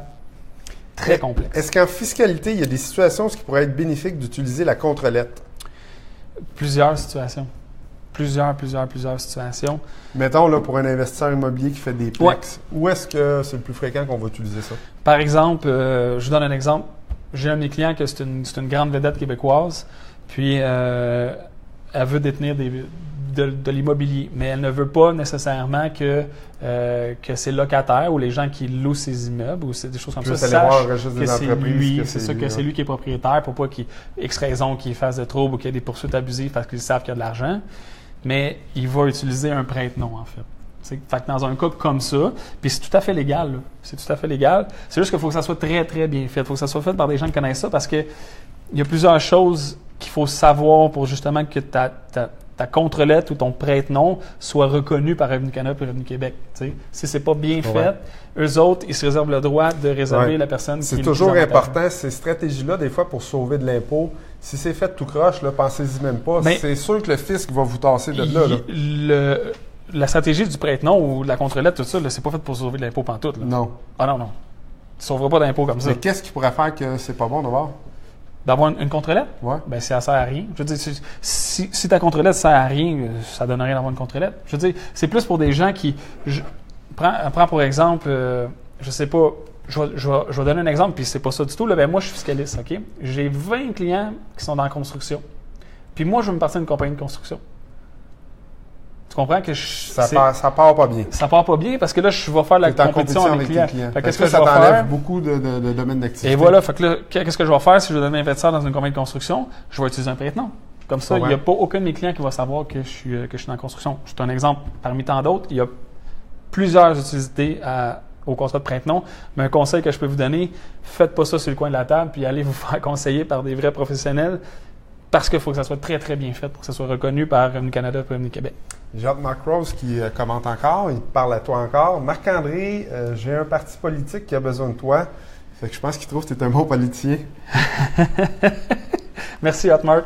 très complexe. Est-ce qu'en fiscalité, il y a des situations où il pourrait être bénéfique d'utiliser la contre-lettre? Plusieurs situations. Plusieurs situations. Mettons, là, pour un investisseur immobilier qui fait des plex, Ouais. où est-ce que c'est le plus fréquent qu'on va utiliser ça? Par exemple, je vous donne un exemple. J'ai un de mes clients que c'est une grande vedette québécoise, puis elle veut détenir de l'immobilier, mais elle ne veut pas nécessairement que ses locataires ou les gens qui louent ses immeubles ou des choses comme Plus ça aller voir sachent le registre que des c'est entreprises, lui, que c'est c'est ça, lui, que c'est lui qui est propriétaire pour pas qu'il X raison qu'il fasse de troubles ou qu'il y ait des poursuites abusives parce qu'ils savent qu'il y a de l'argent, mais il va utiliser un prête-nom en fait. Fait que dans un cas comme ça, puis c'est tout à fait légal, là. C'est tout à fait légal. C'est juste qu'il faut que ça soit très, très bien fait. Il faut que ça soit fait par des gens qui connaissent ça parce que il y a plusieurs choses qu'il faut savoir pour justement que ta contre-lettre ou ton prête-nom soit reconnu par Revenu Canada et Revenu Québec. T'sais. Si c'est pas bien fait, eux autres, ils se réservent le droit de réserver la personne qui est C'est le toujours plus avantageux. important, ces stratégies-là, des fois, pour sauver de l'impôt. Si c'est fait tout croche, là, pensez-y même pas. Mais c'est sûr que le fisc va vous tasser de là. La stratégie du prête-nom ou de la contre-lettre, tout ça, là, c'est pas fait pour sauver de l'impôt pantoute. Là. Non. Ah non. Tu ne sauveras pas d'impôt comme ça. Mais qu'est-ce qui pourrait faire que c'est pas bon d'abord? D'avoir une contre-lettre? Ouais. Ben, ça sert à rien. Je veux dire, si ta contre-lettre sert à rien, ça donne rien d'avoir une contre-lettre. Je veux dire, c'est plus pour des gens qui... Prends pour exemple, je sais pas, je vais donner un exemple, puis c'est pas ça du tout. Là, ben, moi, je suis fiscaliste, OK? J'ai 20 clients qui sont dans la construction. Puis moi, je veux me partir d'une compagnie de construction. Tu comprends que ça part pas bien. Ça part pas bien parce que là, je vais faire la compétition avec les clients. Fait qu'est-ce que ça t'enlève beaucoup de domaines d'activité. Et voilà, fait que là, qu'est-ce que je vais faire si je veux donner un investisseur dans une compagnie de construction? Je vais utiliser un prête-nom. Comme ça, il n'y a pas aucun de mes clients qui va savoir que je suis dans la construction. C'est un exemple parmi tant d'autres. Il y a plusieurs utilités au contrat de prête-nom. Mais un conseil que je peux vous donner, faites pas ça sur le coin de la table puis allez vous faire conseiller par des vrais professionnels. Parce qu'il faut que ça soit très, très bien fait pour que ça soit reconnu par Revenu Canada et Revenu Québec. J'ai hâte Marc Rose qui commente encore, il te parle à toi encore. Marc-André, j'ai un parti politique qui a besoin de toi. Fait que je pense qu'il trouve que tu es un bon politicien. Merci, Hotmart.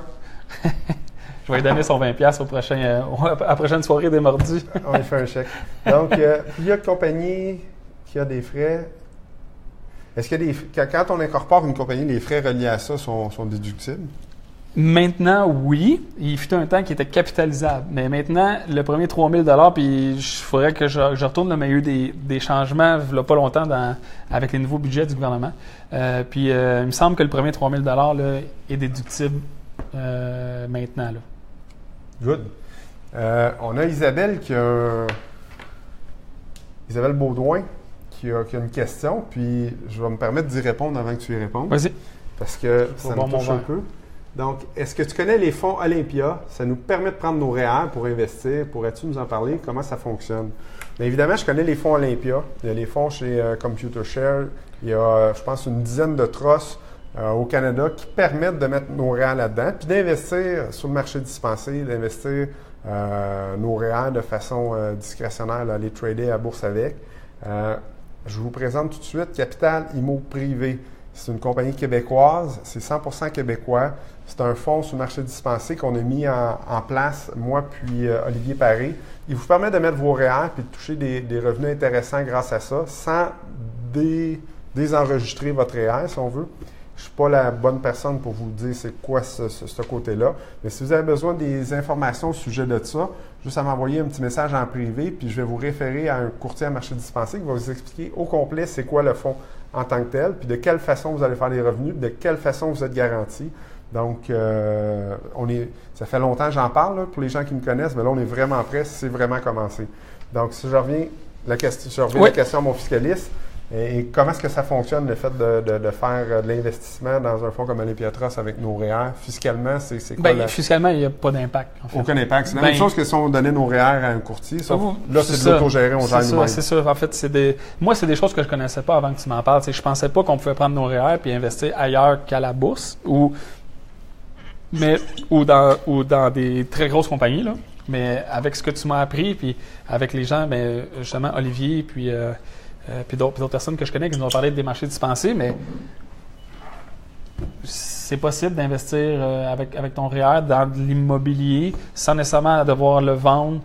Je vais lui donner son 20$ à la prochaine soirée des mordus. On lui fait un chèque. Donc, il y a une compagnie qui a des frais. Est-ce que quand on incorpore une compagnie, les frais reliés à ça sont déductibles? Maintenant, oui. Il fut un temps qui était capitalisable. Mais maintenant, le premier 3 000 puis il faudrait que je retourne, là, mais il y a eu des changements il n'y a pas longtemps avec les nouveaux budgets du gouvernement. Puis il me semble que le premier 3 000 là, est déductible maintenant. Là. Good. On a Isabelle Isabelle Baudouin qui a une question, puis je vais me permettre d'y répondre avant que tu y répondes. Vas-y. Parce que ça me touche un peu. Donc, est-ce que tu connais les fonds Olympia? Ça nous permet de prendre nos REER pour investir. Pourrais-tu nous en parler? Comment ça fonctionne? Bien évidemment, je connais les fonds Olympia. Il y a les fonds chez Computershare. Il y a, je pense, une dizaine de trusts au Canada qui permettent de mettre nos REER là-dedans, puis d'investir sur le marché dispensé, d'investir nos REER de façon discrétionnaire, là, les trader à bourse avec. Je vous présente tout de suite Capital Immo Privé. C'est une compagnie québécoise, c'est 100% québécois. C'est un fonds sur le marché dispensé qu'on a mis en place, moi puis Olivier Paré. Il vous permet de mettre vos REER et de toucher des revenus intéressants grâce à ça, sans désenregistrer votre REER, si on veut. Je ne suis pas la bonne personne pour vous dire c'est quoi ce côté-là. Mais si vous avez besoin des informations au sujet de ça, juste à m'envoyer un petit message en privé, puis je vais vous référer à un courtier à marché dispensé qui va vous expliquer au complet c'est quoi le fonds en tant que tel, puis de quelle façon vous allez faire des revenus, de quelle façon vous êtes garanti. Donc, ça fait longtemps que j'en parle là, pour les gens qui me connaissent, mais là, on est vraiment prêt, c'est vraiment commencé. Donc, si je reviens à la question à mon fiscaliste, et comment est-ce que ça fonctionne, le fait de faire de l'investissement dans un fonds comme Olympia Trust avec nos REER? Fiscalement, c'est quoi? Bien, fiscalement, il n'y a pas d'impact. En fait. Aucun impact. C'est la même chose que si on donnait nos REER à un courtier. Sauf, là, c'est de l'autogéré, on gère nous-mêmes. C'est ça. En fait, moi, c'est des choses que je ne connaissais pas avant que tu m'en parles. Je ne pensais pas qu'on pouvait prendre nos REER et investir ailleurs qu'à la bourse ou dans des très grosses compagnies. Là. Mais avec ce que tu m'as appris, puis avec les gens, justement, Olivier, puis d'autres personnes que je connais qui nous ont parlé des marchés dispensés, mais c'est possible d'investir avec ton REER dans de l'immobilier sans nécessairement devoir le vendre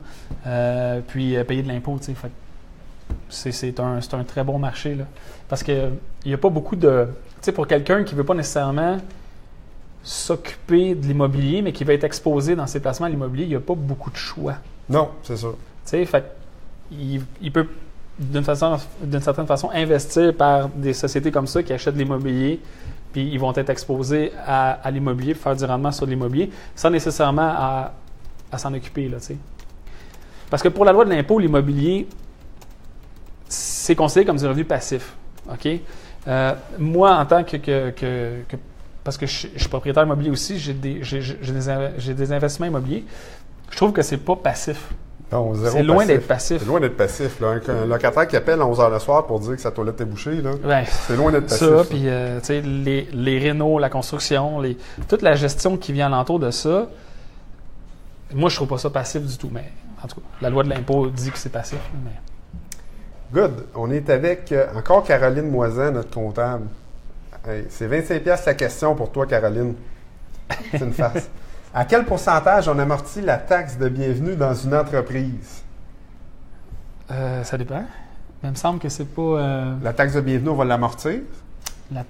puis payer de l'impôt. C'est un très bon marché. Là. Parce qu'il n'y a pas beaucoup de... Pour quelqu'un qui ne veut pas nécessairement s'occuper de l'immobilier, mais qui va être exposé dans ses placements à l'immobilier, il n'y a pas beaucoup de choix. Non, c'est sûr. Il peut... d'une certaine façon, investir par des sociétés comme ça qui achètent de l'immobilier, puis ils vont être exposés à l'immobilier, faire du rendement sur l'immobilier, sans nécessairement à s'en occuper. Là, parce que pour la loi de l'impôt, l'immobilier, c'est considéré comme du revenu passif. OK? Moi, en tant que parce que je suis propriétaire immobilier aussi, j'ai des investissements immobiliers, je trouve que c'est pas passif. Non, c'est loin d'être passif. C'est loin d'être passif. Là. Un locataire qui appelle à 11h le soir pour dire que sa toilette est bouchée, là, c'est loin d'être passif. Ça, puis les rénaux, la construction, toute la gestion qui vient alentour de ça, moi, je trouve pas ça passif du tout. Mais en tout cas, la loi de l'impôt dit que c'est passif. Mais... Good. On est avec encore Caroline Moisan, notre comptable. Hey, c'est 25$ la question pour toi, Caroline. C'est une farce. À quel pourcentage on amortit la taxe de bienvenue dans une entreprise? Ça dépend. Mais il me semble que c'est pas... La taxe de bienvenue, on va l'amortir.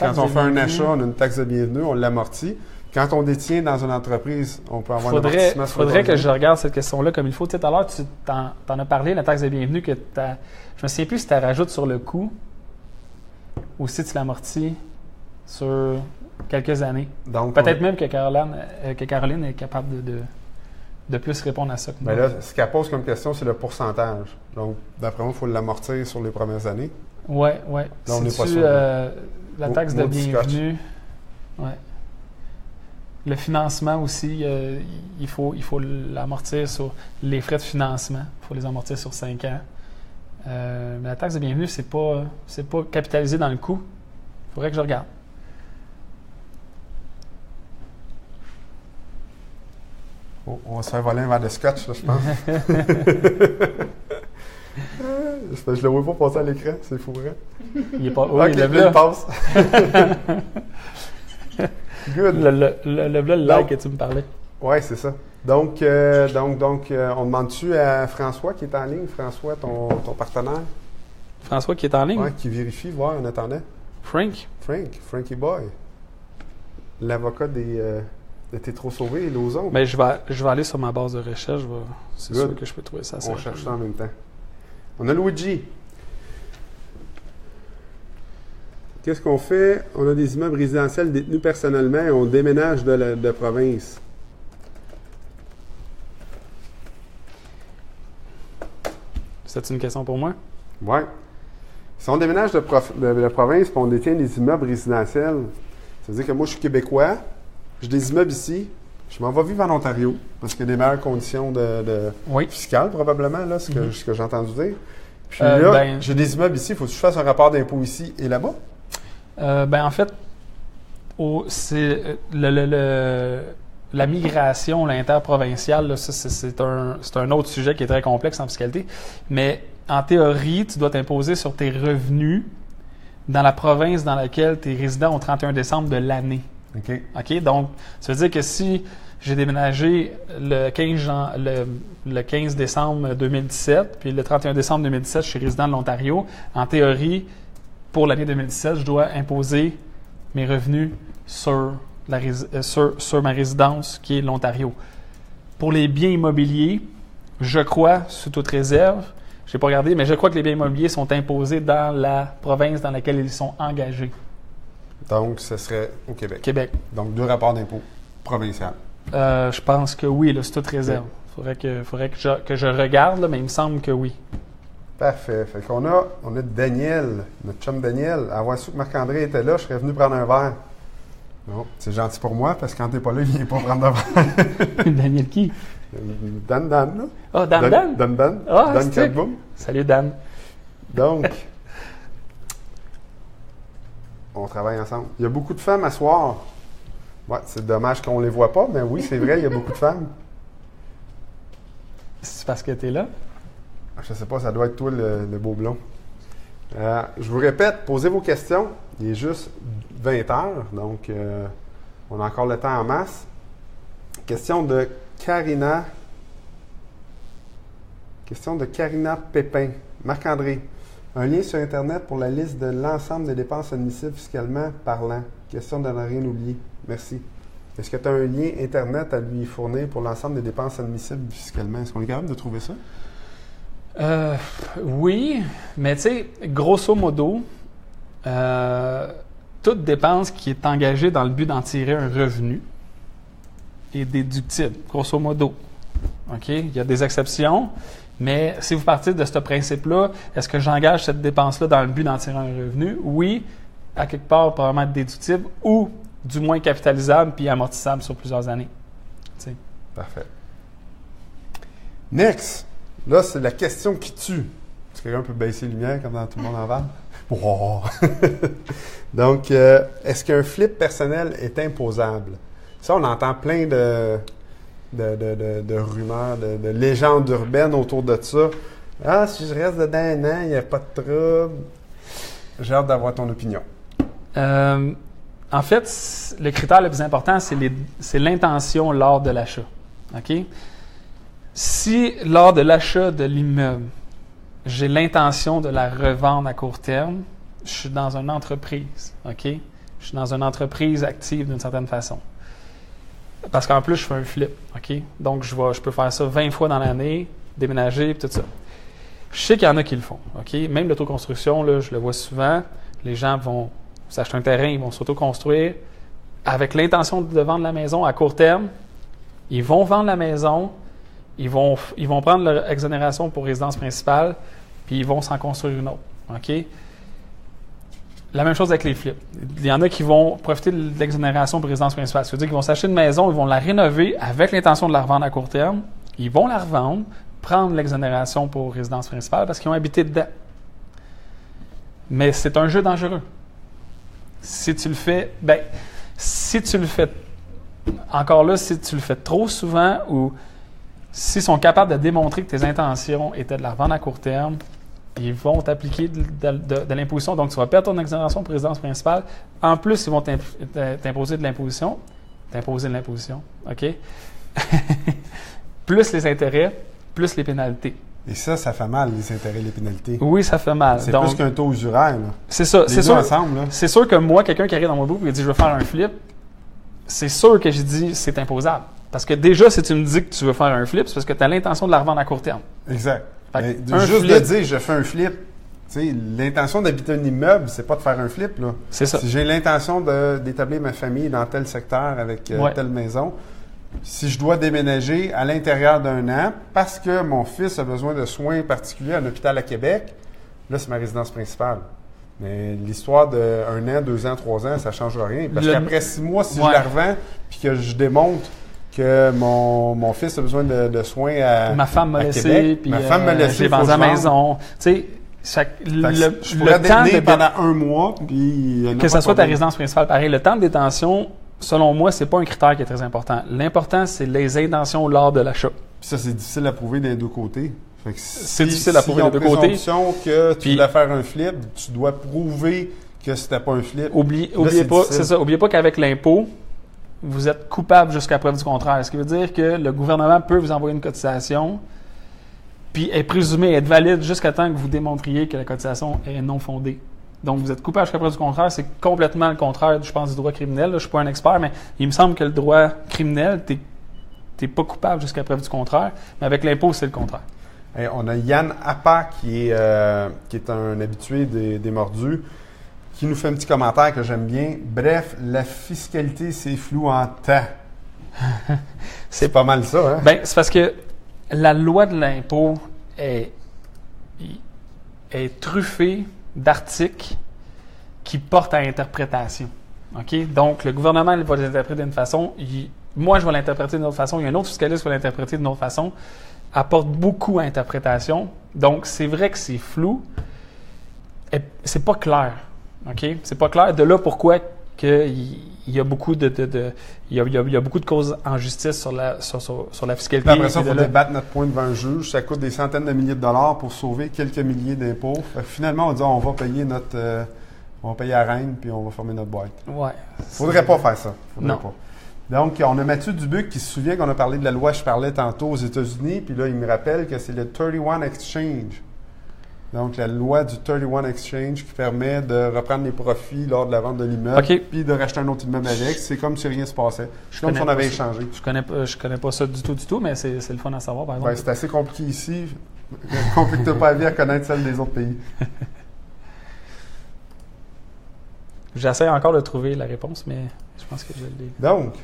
Quand on fait un achat, on a une taxe de bienvenue, on l'amortit. Quand on détient dans une entreprise, on peut avoir un amortissement sur le faudrait que je regarde cette question-là comme il faut. Tu sais, tout à l'heure, tu t'en as parlé, la taxe de bienvenue, que je me souviens plus si tu la rajoutes sur le coût ou si tu l'amortis sur quelques années. Donc, peut-être même que Caroline est capable de plus répondre à ça. Bien là, ce qu'elle pose comme question, c'est le pourcentage. Donc, d'après moi, il faut l'amortir sur les premières années. Oui. Là, on n'est pas sûr. La taxe de bienvenue. Ouais. Le financement aussi, il faut l'amortir sur les frais de financement. Il faut les amortir sur 5 ans. Mais la taxe de bienvenue, c'est pas capitalisé dans le coût. Il faudrait que je regarde. On va se faire voler un verre de scotch, là, je pense. Je le vois pas passer à l'écran, c'est fou, vrai? Il est pas... Oui, il passe. Good. Le like que tu me parlais. Oui, c'est ça. Donc, on demande-tu à François qui est en ligne? François, ton partenaire? François qui est en ligne? Oui, qui vérifie, voir en attendant. Frankie Boy. L'avocat de T'es trop sauvé et Lauson. Mais je vais aller sur ma base de recherche. C'est sûr que je peux trouver ça. On cherche ça en même temps. On a Luigi. Qu'est-ce qu'on fait? On a des immeubles résidentiels détenus personnellement et on déménage de province. C'est une question pour moi? Oui. Si on déménage de province et on détient des immeubles résidentiels, ça veut dire que moi, je suis québécois, j'ai des immeubles ici, je m'en vais vivre en Ontario parce qu'il y a des meilleures conditions fiscales, probablement, là, ce que j'ai entendu dire. Puis là, j'ai des immeubles ici, il faut que je fasse un rapport d'impôt ici et là-bas? En fait, c'est la migration, l'interprovinciale, c'est un autre sujet qui est très complexe en fiscalité. Mais en théorie, tu dois t'imposer sur tes revenus dans la province dans laquelle tu es résident au 31 décembre de l'année. OK? Donc, ça veut dire que si j'ai déménagé le 15 décembre 2017, puis le 31 décembre 2017, je suis résident de l'Ontario, en théorie, pour l'année 2017, je dois imposer mes revenus sur ma résidence, qui est l'Ontario. Pour les biens immobiliers, je crois, sous toute réserve, je n'ai pas regardé, mais je crois que les biens immobiliers sont imposés dans la province dans laquelle ils sont engagés. Donc, ce serait au Québec. Québec. Donc, 2 rapports d'impôt provincial. Je pense que oui, là, c'est toute réserve. Il faudrait que je regarde, là, mais il me semble que oui. Parfait. Fait qu'on a Daniel, notre chum Daniel. Avoir su que Marc-André était là, je serais venu prendre un verre. Non, c'est gentil pour moi, parce que quand t'es pas là, il vient pas prendre un verre. Daniel qui? Dan, là. Ah, Dan? Dan. Ah, Dan Kalboum. Salut, Dan. Donc, on travaille ensemble. Il y a beaucoup de femmes à soir. Ouais, c'est dommage qu'on les voit pas, mais oui, c'est vrai, il y a beaucoup de femmes. C'est parce que t'es là? Je sais pas, ça doit être toi le beau blond. Je vous répète, posez vos questions. Il est juste 20 heures, donc on a encore le temps en masse. Question de Karina Pépin. Marc-André, un lien sur Internet pour la liste de l'ensemble des dépenses admissibles fiscalement parlant. Question de ne rien oublier. Merci. Est-ce que tu as un lien Internet à lui fournir pour l'ensemble des dépenses admissibles fiscalement? Est-ce qu'on est capable de trouver ça? Oui, mais tu sais, grosso modo, toute dépense qui est engagée dans le but d'en tirer un revenu est déductible, grosso modo. OK? Il y a des exceptions, mais si vous partez de ce principe-là, est-ce que j'engage cette dépense-là dans le but d'en tirer un revenu? Oui, à quelque part, probablement être déductible ou du moins capitalisable puis amortissable sur plusieurs années. T'sais. Parfait. Next! Là, c'est la question qui tue. Est-ce que quelqu'un peut baisser les lumières comme dans Tout le monde en parle? Wow. Donc, est-ce qu'un flip personnel est imposable? Ça, on entend plein de rumeurs, de légendes urbaines autour de ça. Ah, si je reste dedans un an, il n'y a pas de trouble. J'ai hâte d'avoir ton opinion. En fait, le critère le plus important, c'est l'intention lors de l'achat. OK? Si, lors de l'achat de l'immeuble, j'ai l'intention de la revendre à court terme, je suis dans une entreprise, OK? Je suis dans une entreprise active d'une certaine façon. Parce qu'en plus, je fais un flip, OK? Donc, je peux faire ça 20 fois dans l'année, déménager, tout ça. Je sais qu'il y en a qui le font, OK? Même l'autoconstruction, là, je le vois souvent. Les gens vont s'acheter un terrain, ils vont s'autoconstruire avec l'intention de vendre la maison à court terme. Ils vont vendre la maison. Ils vont prendre leur exonération pour résidence principale, puis ils vont s'en construire une autre. OK? La même chose avec les flips. Il y en a qui vont profiter de l'exonération pour résidence principale. Ça veut dire qu'ils vont s'acheter une maison, ils vont la rénover avec l'intention de la revendre à court terme. Ils vont la revendre, prendre l'exonération pour résidence principale parce qu'ils ont habité dedans. Mais c'est un jeu dangereux. Si tu le fais, encore là, si tu le fais trop souvent ou s'ils sont capables de démontrer que tes intentions étaient de la revendre à court terme, ils vont t'appliquer de l'imposition. Donc, tu vas perdre ton exonération pour résidence principale. En plus, ils vont t'imposer de l'imposition. OK? Plus les intérêts, plus les pénalités. Et ça fait mal, les intérêts et les pénalités. Oui, ça fait mal. C'est plus qu'un taux usuraire, là. C'est ça. Les deux ensemble, là. C'est sûr que moi, quelqu'un qui arrive dans mon bout et dit « je veux faire un flip », c'est sûr que j'ai dit « c'est imposable ». Parce que déjà, si tu me dis que tu veux faire un flip, c'est parce que tu as l'intention de la revendre à court terme. Exact. Juste de dire « je fais un flip », l'intention d'habiter un immeuble, c'est pas de faire un flip, là. C'est ça. Si j'ai l'intention d'établir ma famille dans tel secteur avec telle maison, si je dois déménager à l'intérieur d'un an parce que mon fils a besoin de soins particuliers à un hôpital à Québec, là, c'est ma résidence principale. Mais l'histoire de 1 an, 2 ans, 3 ans, ça ne changera rien. Parce qu'après 6 mois, si je la revends puis que je démontre que mon fils a besoin de soins à ma femme m'a laissé, Québec, puis ma femme m'a laissé, j'ai vendu la maison. Tu sais, je pourrais détenir pendant 1 mois, puis que ce soit ta résidence principale, pareil. Le temps de détention, selon moi, c'est pas un critère qui est très important. L'important, c'est les intentions lors de l'achat. Puis ça, c'est difficile à prouver des deux côtés. C'est difficile à prouver des deux côtés. Si on que tu voulais faire un flip, tu dois prouver que c'était pas un flip. Oubliez pas qu'avec l'impôt, vous êtes coupable jusqu'à preuve du contraire. Ce qui veut dire que le gouvernement peut vous envoyer une cotisation, puis est présumée être valide jusqu'à temps que vous démontriez que la cotisation est non fondée. Donc, vous êtes coupable jusqu'à preuve du contraire. C'est complètement le contraire, je pense, du droit criminel. Là, je ne suis pas un expert, mais il me semble que le droit criminel, tu n'es pas coupable jusqu'à preuve du contraire. Mais avec l'impôt, c'est le contraire. Hey, on a Yann Appa, qui est un habitué des mordus, qui nous fait un petit commentaire que j'aime bien. Bref, la fiscalité, c'est flou en temps. C'est pas mal ça, hein? Bien, c'est parce que la loi de l'impôt est truffée d'articles qui portent à interprétation. OK? Donc, le gouvernement il va l'interpréter d'une façon, moi, je vais l'interpréter d'une autre façon, il y a un autre fiscaliste qui va l'interpréter d'une autre façon, apporte beaucoup à interprétation. Donc, c'est vrai que c'est flou. Et c'est pas clair. OK? C'est pas clair. De là, pourquoi il y a beaucoup il y a beaucoup de causes en justice sur la fiscalité. Puis après ça, il faut débattre notre point devant un juge. Ça coûte des centaines de milliers de dollars pour sauver quelques milliers d'impôts. Finalement, on dit on va payer on va payer à Rennes puis on va fermer notre boîte. Ouais. Faudrait pas faire ça. Faudrait non. pas. Donc, on a Mathieu Dubuc qui se souvient qu'on a parlé de la loi, je parlais tantôt aux États-Unis, puis là, il me rappelle que c'est le 31 Exchange. Donc, la loi du 31 Exchange qui permet de reprendre les profits lors de la vente de l'immeuble, puis de racheter un autre immeuble avec. C'est comme si rien ne se passait. C'est comme si on avait échangé. Je connais pas ça du tout, mais c'est le fun à savoir, par exemple. Ben, c'est assez compliqué ici. Complique-toi pas la vie à connaître celle des autres pays. J'essaie encore de trouver la réponse, mais je pense que je l'ai. Donc,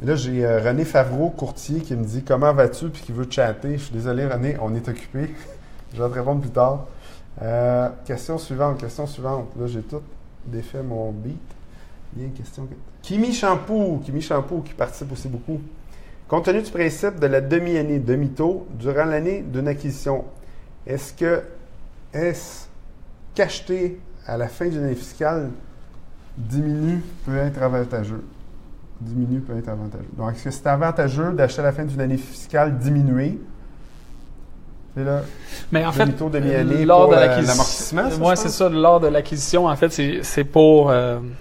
là, j'ai René Favreau, courtier, qui me dit « Comment vas-tu? » puis qui veut chatter. Je suis désolé, René, on est occupé. Je vais te répondre plus tard. Question suivante. Là, j'ai tout défait mon beat. Il y a une question. Kimi Shampoo qui participe aussi beaucoup. Compte tenu du principe de la demi-année, demi-taux, durant l'année d'une acquisition, est-ce qu'acheter à la fin d'une année fiscale peut être avantageux? Donc, est-ce que c'est avantageux d'acheter à la fin d'une année fiscale diminuée? C'est là, mais en fait, demi-année lors pour de l'amortissement, moi, c'est ça, lors de l'acquisition, en fait, c'est pour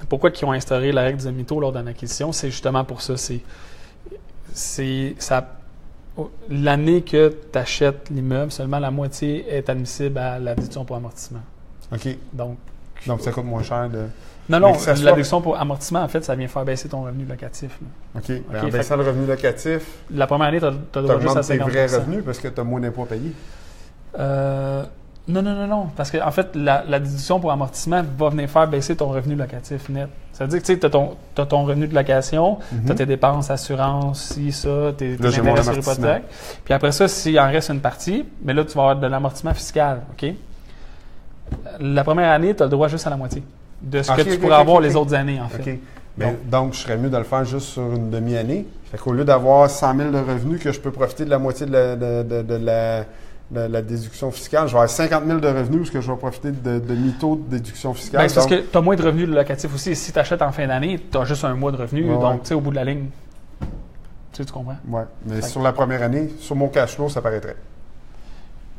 pourquoi ils ont instauré la règle du demi-taux lors d'une acquisition, c'est justement pour ça. C'est l'année que tu achètes l'immeuble, seulement la moitié est admissible à la déduction pour amortissement. OK. Donc ça coûte moins cher de... Non, la déduction pour amortissement, en fait, ça vient faire baisser ton revenu locatif. Là. OK. En baissant le revenu locatif, la première année, tu as droit juste à 50%. tes vrais revenus parce que tu as moins d'impôts à payer? Non. Parce qu'en fait, la déduction pour amortissement va venir faire baisser ton revenu locatif net. Ça veut dire que tu as ton revenu de location, tu as tes dépenses, assurance, tes intérêts sur l'hypothèque. Puis après ça, s'il en reste une partie, mais là, tu vas avoir de l'amortissement fiscal. OK? La première année, tu as le droit juste à la moitié de ce que tu pourrais avoir les autres années, en fait. Okay. Mais donc, je serais mieux de le faire juste sur une demi-année. Fait qu'au lieu d'avoir 100 000 de revenus, que je peux profiter de la moitié de la déduction fiscale, je vais avoir 50 000 de revenus parce que je vais profiter de mi-taux de déduction fiscale. C'est parce que tu as moins de revenus locatifs aussi. Si tu achètes en fin d'année, tu as juste un mois de revenus. Donc, tu sais, au bout de la ligne, tu comprends? Oui, mais sur la première année, sur mon cash flow, ça paraîtrait.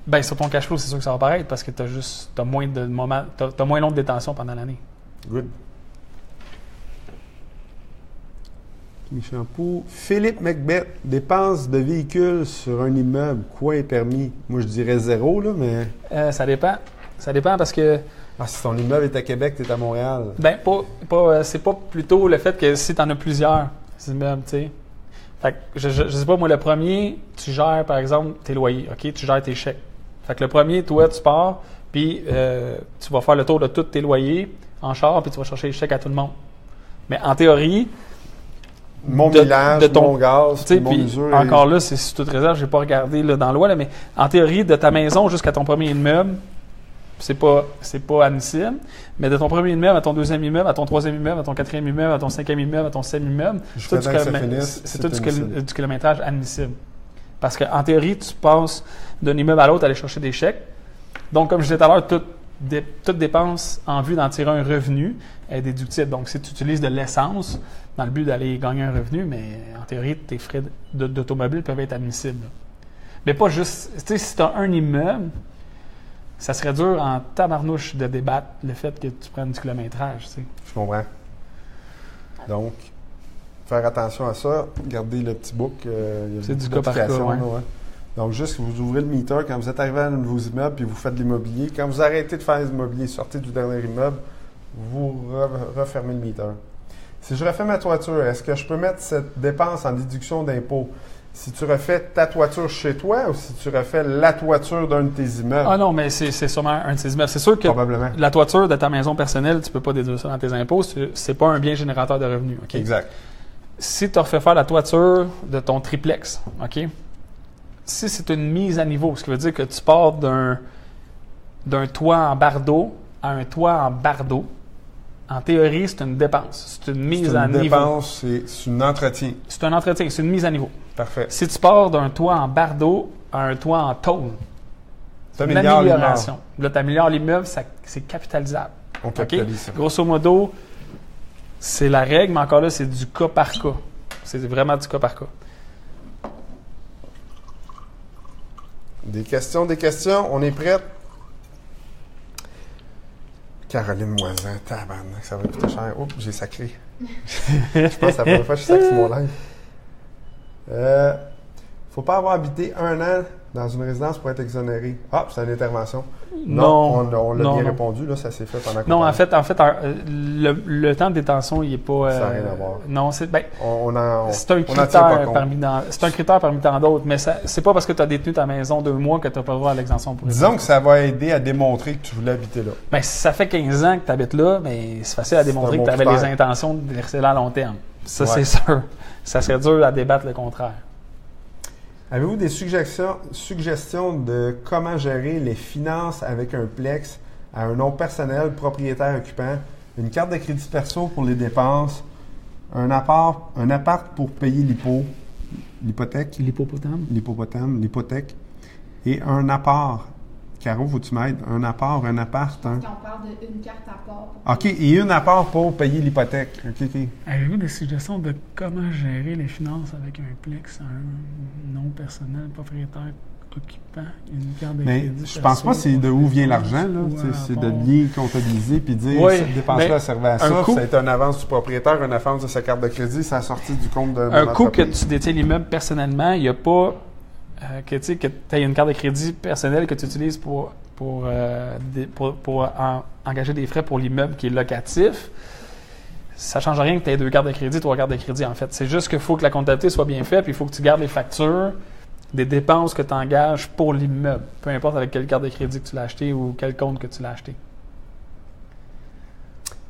Bien, sur ton cash flow, c'est sûr que ça va paraître parce que tu as moins de moments, tu as moins long de détention pendant l'année. Good. Shampoo. Philippe Macbeth, dépenses de véhicules sur un immeuble, quoi est permis? Moi, je dirais 0, là, mais... Ça dépend. Ça dépend parce que... si ton immeuble est à Québec, tu es à Montréal. Bien, c'est pas plutôt le fait que si tu en as plusieurs immeubles, tu sais. Fait que, je sais pas, moi, le premier, tu gères, par exemple, tes loyers, OK? Tu gères tes chèques. Fait que le premier, toi, tu pars, puis tu vas faire le tour de tous tes loyers en char, puis tu vas chercher les chèques à tout le monde. Mais en théorie, mon millage, mon gaz, puis mon usure. Encore là, c'est sous toute réserve, je n'ai pas regardé là, dans la loi, là, mais en théorie, de ta maison jusqu'à ton premier immeuble, c'est pas admissible. Mais de ton premier immeuble à ton deuxième immeuble, à ton troisième immeuble, à ton quatrième immeuble, à ton cinquième immeuble, à ton septième immeuble, c'est tout du kilométrage admissible. Parce qu'en théorie, tu passes d'un immeuble à l'autre à aller chercher des chèques. Donc, comme je disais tout à l'heure, toute dépense en vue d'en tirer un revenu est déductible. Donc, si tu utilises de l'essence dans le but d'aller gagner un revenu, mais en théorie, tes frais d'automobile peuvent être admissibles. Mais pas juste... Tu sais, si tu as un immeuble, ça serait dur en tabarnouche de débattre le fait que tu prennes du kilométrage. Tu sais. Je comprends. Donc, faire attention à ça. Gardez le petit book. C'est du cas par cas, ouais. Donc, juste que vous ouvrez le meter quand vous êtes arrivé à un de vos immeubles puis vous faites de l'immobilier. Quand vous arrêtez de faire l'immobilier, sortez du dernier immeuble, vous refermez le meter. Si je refais ma toiture, est-ce que je peux mettre cette dépense en déduction d'impôt? Si tu refais ta toiture chez toi ou si tu refais la toiture d'un de tes immeubles? Ah non, mais c'est sûrement un de tes immeubles. C'est sûr que la toiture de ta maison personnelle, tu ne peux pas déduire ça dans tes impôts. C'est pas un bien générateur de revenus. Okay? Exact. Si tu as refait faire la toiture de ton triplex, OK? Si c'est une mise à niveau, ce qui veut dire que tu pars d'un toit en bardeau à un toit en bardeau, en théorie, c'est une dépense. C'est une mise à niveau. C'est une dépense, c'est un entretien. C'est un entretien, c'est une mise à niveau. Parfait. Si tu pars d'un toit en bardeau à un toit en tôle, c'est une amélioration. Là, tu améliores l'immeuble, c'est capitalisable. On capitalise ça. Grosso modo, c'est la règle, mais encore là, c'est du cas par cas. C'est vraiment du cas par cas. Des questions. On est prêts? Caroline Moisin, tabarnak, ça va coûter cher. Oups, j'ai sacré. Je pense que c'est la première fois que je sacre sur mon live. Faut pas avoir habité 1 an dans une résidence pour être exonéré. Ah, c'est une intervention. Non, on l'a bien répondu, là, ça s'est fait pendant Non, en fait, le temps de détention, il n'est pas... ça n'a rien à voir. Non, c'est un critère parmi tant d'autres, mais c'est pas parce que tu as détenu ta maison 2 mois que tu n'as pas le droit à l'exemption pour Disons que ça va aider à démontrer que tu voulais habiter là. Bien, si ça fait 15 ans que tu habites là, bien, c'est facile à démontrer que tu avais les intentions de rester là à long terme. Ça, c'est sûr. Ça serait dur à débattre le contraire. Avez-vous des suggestions de comment gérer les finances avec un Plex à un nom personnel, propriétaire occupant, une carte de crédit perso pour les dépenses, un appart pour payer l'hypothèque, et un appart. Caro, faut-tu m'aides? Un appart. On parle d'une carte à part. OK, et une appart pour payer l'hypothèque. OK. Avez-vous des suggestions de comment gérer les finances avec un Plex, un nom personnel, propriétaire occupant, une carte de crédit? Je pense pas que c'est de où vient l'argent. C'est de bien comptabiliser puis dire cette dépense-là servait à ça. Ça a été une avance du propriétaire, une avance de sa carte de crédit, ça a sorti du compte de un coup que tu détiens l'immeuble personnellement, il n'y a pas... que tu aies une carte de crédit personnelle que tu utilises pour engager des frais pour l'immeuble qui est locatif, ça ne change rien que tu aies 2 cartes de crédit, 3 cartes de crédit en fait. C'est juste qu'il faut que la comptabilité soit bien faite, puis il faut que tu gardes les factures des dépenses que tu engages pour l'immeuble, peu importe avec quelle carte de crédit que tu l'as acheté ou quel compte que tu l'as acheté.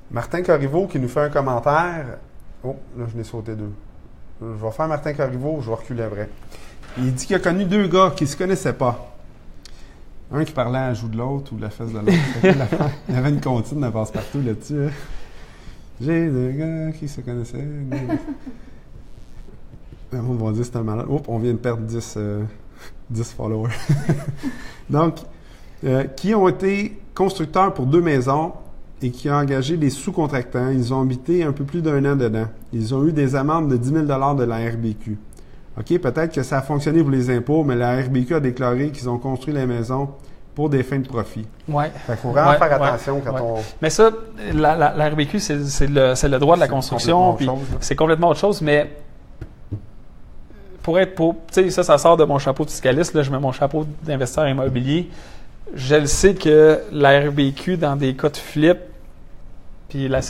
Martin Corriveau qui nous fait un commentaire. Oh, là je l'ai sauté 2. Je vais faire Martin Corriveau, je vais reculer après. Il dit qu'il a connu 2 gars qui ne se connaissaient pas. Un qui parlait à la joue de l'autre ou la fesse de l'autre. Il y avait une comptine de passe-partout là-dessus. Hein. J'ai 2 gars qui se connaissaient. On va dire que c'est un malade. Oups, on vient de perdre 10 followers. Donc, qui ont été constructeurs pour 2 maisons et qui ont engagé des sous-contractants. Ils ont habité un peu plus d'1 an dedans. Ils ont eu des amendes de 10 000 $ de la RBQ. OK, peut-être que ça a fonctionné pour les impôts, mais la RBQ a déclaré qu'ils ont construit les maisons pour des fins de profit. Oui. Fait qu'il faut vraiment faire attention quand on... Mais ça, la RBQ, c'est le droit de la construction, puis c'est complètement autre chose, mais tu sais, ça sort de mon chapeau de fiscaliste, là, je mets mon chapeau d'investisseur immobilier. Je le sais que la RBQ, dans des cas de flip, Puis la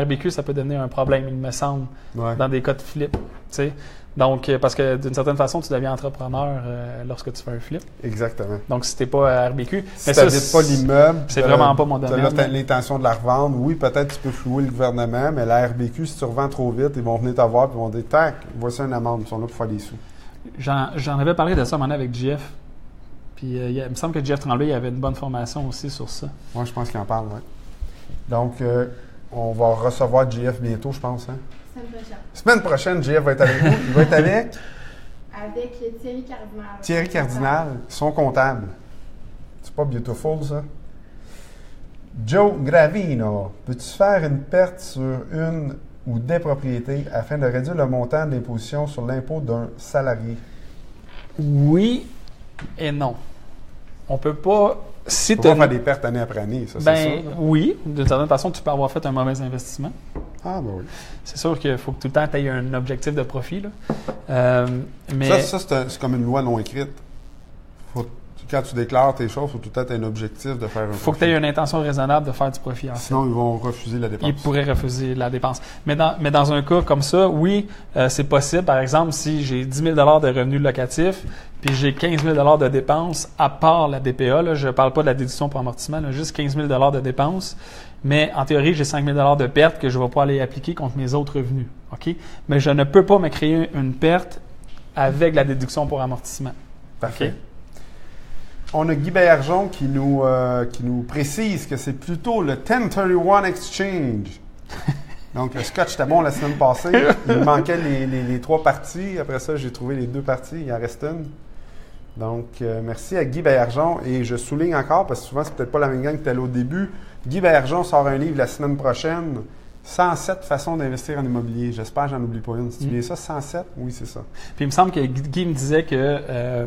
RBQ, ça peut devenir un problème, il me semble, dans des cas de flip. Tu sais. Donc, parce que d'une certaine façon, tu deviens entrepreneur lorsque tu fais un flip. Exactement. Donc, si tu n'es pas RBQ. Si tu n'habites pas l'immeuble, c'est vraiment pas mon domaine. Tu as l'intention de la revendre. Oui, peut-être tu peux flouer le gouvernement, mais la RBQ, si tu revends trop vite, ils vont venir te voir et ils vont dire tac, voici une amende. Ils sont là pour faire des sous. J'en avais parlé de ça maintenant avec JF. Puis, il me semble que JF Tremblay il avait une bonne formation aussi sur ça. Oui, je pense qu'il en parle, oui. Donc, on va recevoir JF bientôt, je pense. Hein? Semaine prochaine, JF va être avec vous. Il va être avec? Avec Thierry Cardinal. Thierry Cardinal, son comptable. C'est pas beautiful, ça? Joe Gravino, peux-tu faire une perte sur une ou des propriétés afin de réduire le montant de l'imposition sur l'impôt d'un salarié? Oui et non. On peut pas... Tu peux pas faire des pertes année après année, ça, c'est sûr. Oui, d'une certaine façon, tu peux avoir fait un mauvais investissement. Ah, ben oui. C'est sûr qu'il faut que tout le temps tu aies un objectif de profit. Là. Mais ça c'est comme une loi non écrite. Quand tu déclares tes choses, il faut tout le temps un objectif de faire un profit. Il faut que tu aies une intention raisonnable de faire du profit. Sinon, ils vont refuser la dépense. Ils pourraient refuser la dépense. Mais dans un cas comme ça, oui, c'est possible. Par exemple, si j'ai 10 000 de revenus locatifs, puis j'ai 15 000 de dépenses à part la DPA, là, je ne parle pas de la déduction pour amortissement, là, juste 15 000 de dépenses, mais en théorie, j'ai 5 000 de pertes que je ne vais pas aller appliquer contre mes autres revenus. OK? Mais je ne peux pas me créer une perte avec la déduction pour amortissement. Parfait. Okay? On a Guy Bergeron qui nous précise que c'est plutôt le 1031 Exchange. Donc, le scotch était bon la semaine passée. Il me manquait les 3 parties. Après ça, j'ai trouvé les 2 parties. Il en reste une. Donc, merci à Guy Bergeron. Et je souligne encore, parce que souvent, c'est peut-être pas la même gang que tu allais au début. Guy Bergeron sort un livre la semaine prochaine. 107 façons d'investir en immobilier. J'espère que j'en oublie pas une. Si tu lis ça, 107? Oui, c'est ça. Puis, il me semble que Guy me disait que...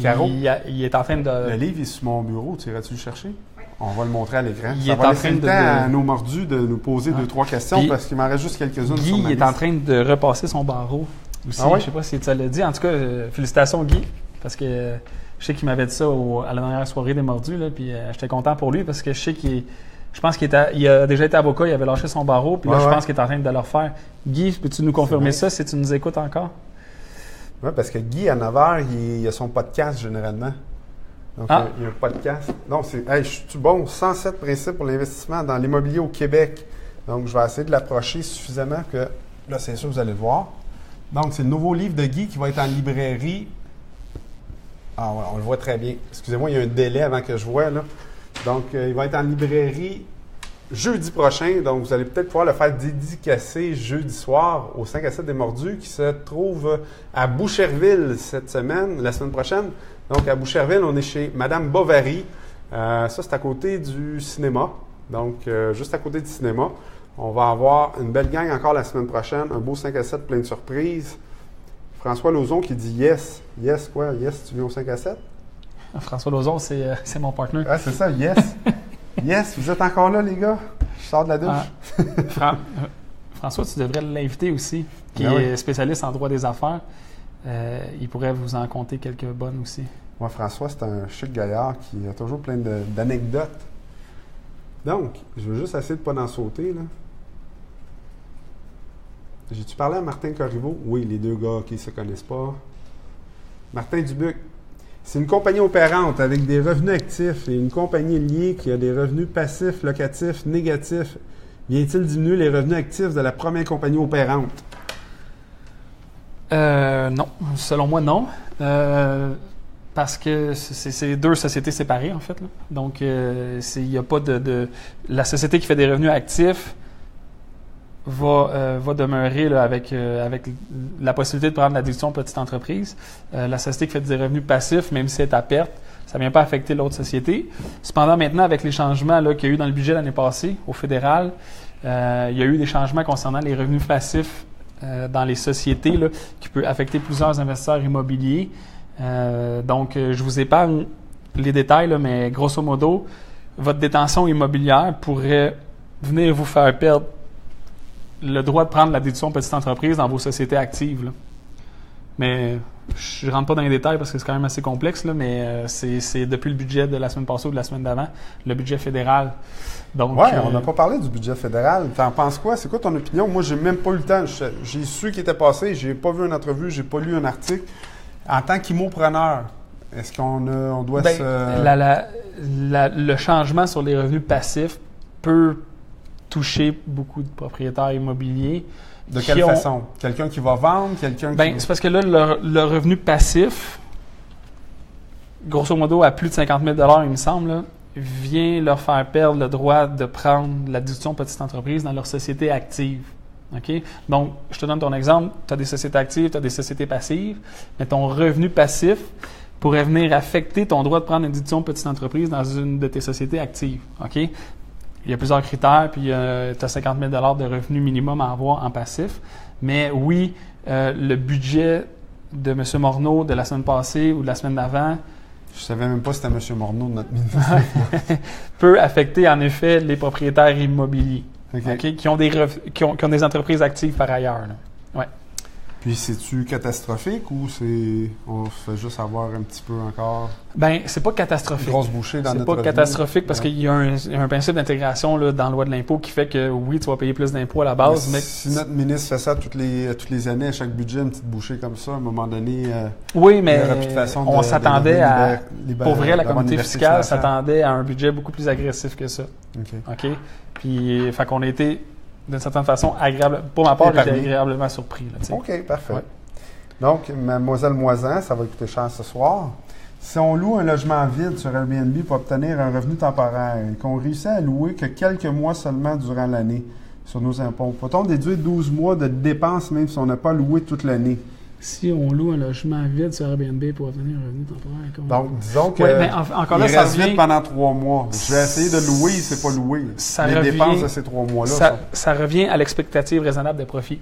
Caro, il est en train de... Le livre est sur mon bureau. Tu irais-tu le chercher? Oui. On va le montrer à l'écran. Il ça est va en laisser train le temps à nos mordus de nous poser 2-3 questions parce qu'il m'en reste juste quelques-unes Guy sur ma liste. est en train de repasser son barreau aussi. Je ne sais pas si tu l'as dit. En tout cas, félicitations Guy, parce que je sais qu'il m'avait dit ça à la dernière soirée des mordus. Là, puis j'étais content pour lui parce que je sais je pense qu'il a déjà été avocat, il avait lâché son barreau, puis là, je pense qu'il est en train de le refaire. Guy, peux-tu nous confirmer ça si tu nous écoutes encore? Oui, parce que Guy, à 9h, il a son podcast généralement. Donc, il y a un podcast. Non, je suis bon, 107 principes pour l'investissement dans l'immobilier au Québec. Donc, je vais essayer de l'approcher suffisamment que, là, c'est sûr, vous allez le voir. Donc, c'est le nouveau livre de Guy qui va être en librairie. Ah, ouais, on le voit très bien. Excusez-moi, il y a un délai avant que je vois, là. Donc, il va être en librairie jeudi prochain. Donc, vous allez peut-être pouvoir le faire dédicacer jeudi soir au 5 à 7 des Mordus qui se trouve à Boucherville la semaine prochaine. Donc, à Boucherville, on est chez Madame Bovary. Ça, c'est à côté du cinéma. Donc, juste à côté du cinéma. On va avoir une belle gang encore la semaine prochaine. Un beau 5 à 7 plein de surprises. François Lauzon qui dit yes. Yes, quoi? Yes, tu viens au 5 à 7? François Lauzon, c'est mon partenaire. Ah, c'est ça, yes. Yes, vous êtes encore là, les gars? Je sors de la douche. François, tu devrais l'inviter aussi, qui est spécialiste en droit des affaires. Il pourrait vous en compter quelques bonnes aussi. Moi, François, c'est un chic gaillard qui a toujours plein d'anecdotes. Donc, je veux juste essayer de ne pas en sauter, là. J'ai-tu parlé à Martin Corriveau? Oui, les 2 gars qui ne se connaissent pas. Martin Dubuc. C'est une compagnie opérante avec des revenus actifs et une compagnie liée qui a des revenus passifs, locatifs, négatifs. Vient-il diminuer les revenus actifs de la première compagnie opérante? Non. Selon moi, non. Parce que c'est 2 sociétés séparées, en fait. Là. Donc, il n'y a pas la société qui fait des revenus actifs va demeurer là, avec la possibilité de prendre la déduction petite entreprise. La société qui fait des revenus passifs, même si elle est à perte, ça ne vient pas affecter l'autre société. Cependant, maintenant, avec les changements là, qu'il y a eu dans le budget l'année passée au fédéral, il y a eu des changements concernant les revenus passifs dans les sociétés là, qui peuvent affecter plusieurs investisseurs immobiliers. Donc, je vous épargne les détails, là, mais grosso modo, votre détention immobilière pourrait venir vous faire perdre le droit de prendre la déduction petite entreprise dans vos sociétés actives. Là. Mais je ne rentre pas dans les détails parce que c'est quand même assez complexe, là, mais c'est depuis le budget de la semaine passée ou de la semaine d'avant, le budget fédéral. Donc, Oui, on n'a pas parlé du budget fédéral. T'en penses quoi? C'est quoi ton opinion? Moi, j'ai même pas eu le temps. J'ai su qu'il était passé, j'ai pas vu une entrevue, j'ai pas lu un article. En tant qu'immopreneur, est-ce qu'on doit le changement sur les revenus passifs peut toucher beaucoup de propriétaires immobiliers. De quelle façon? Quelqu'un qui va vendre? Quelqu'un qui... C'est parce que là, le revenu passif, grosso modo, à plus de 50 000 $, il me semble, là, vient leur faire perdre le droit de prendre la déduction petite entreprise dans leur société active. OK? Donc, je te donne ton exemple. Tu as des sociétés actives, tu as des sociétés passives, mais ton revenu passif pourrait venir affecter ton droit de prendre une déduction petite entreprise dans une de tes sociétés actives. OK? Il y a plusieurs critères, puis tu as 50 000 $ de revenus minimum à avoir en passif. Mais oui, le budget de M. Morneau de la semaine passée ou de la semaine d'avant, je savais même pas si c'était M. Morneau de notre ministre. peut affecter en effet les propriétaires immobiliers. Okay. Okay? Qui ont des entreprises actives par ailleurs. Là. Ouais. Puis, c'est-tu catastrophique ou on fait juste avoir un petit peu encore... Bien, c'est pas catastrophique. Une grosse bouchée dans notre C'est pas revenu. catastrophique parce qu'il y a un principe d'intégration là, dans la loi de l'impôt qui fait que, oui, tu vas payer plus d'impôts à la base, mais... Si notre ministre fait ça toutes les années, à chaque budget, une petite bouchée comme ça, à un moment donné... oui, mais on s'attendait à... Pour vrai, la communauté fiscale s'attendait à un budget beaucoup plus agressif que ça. OK? Puis, fait qu'on a été... d'une certaine façon, agréable. Pour ma part, j'étais agréablement surpris. Là, OK, parfait. Ouais. Donc, Mademoiselle Moisan, ça va coûter cher ce soir. Si on loue un logement vide sur Airbnb pour obtenir un revenu temporaire et qu'on réussit à louer que quelques mois seulement durant l'année sur nos impôts, peut-on déduire 12 mois de dépenses même si on n'a pas loué toute l'année? Si on loue un logement vide sur Airbnb pour obtenir un revenu temporaire. Donc, disons que encore là, il reste vide pendant 3 mois. Je vais essayer de louer, c'est pas loué. Les dépenses de ces 3 mois-là. Ça revient à l'expectative raisonnable de profit.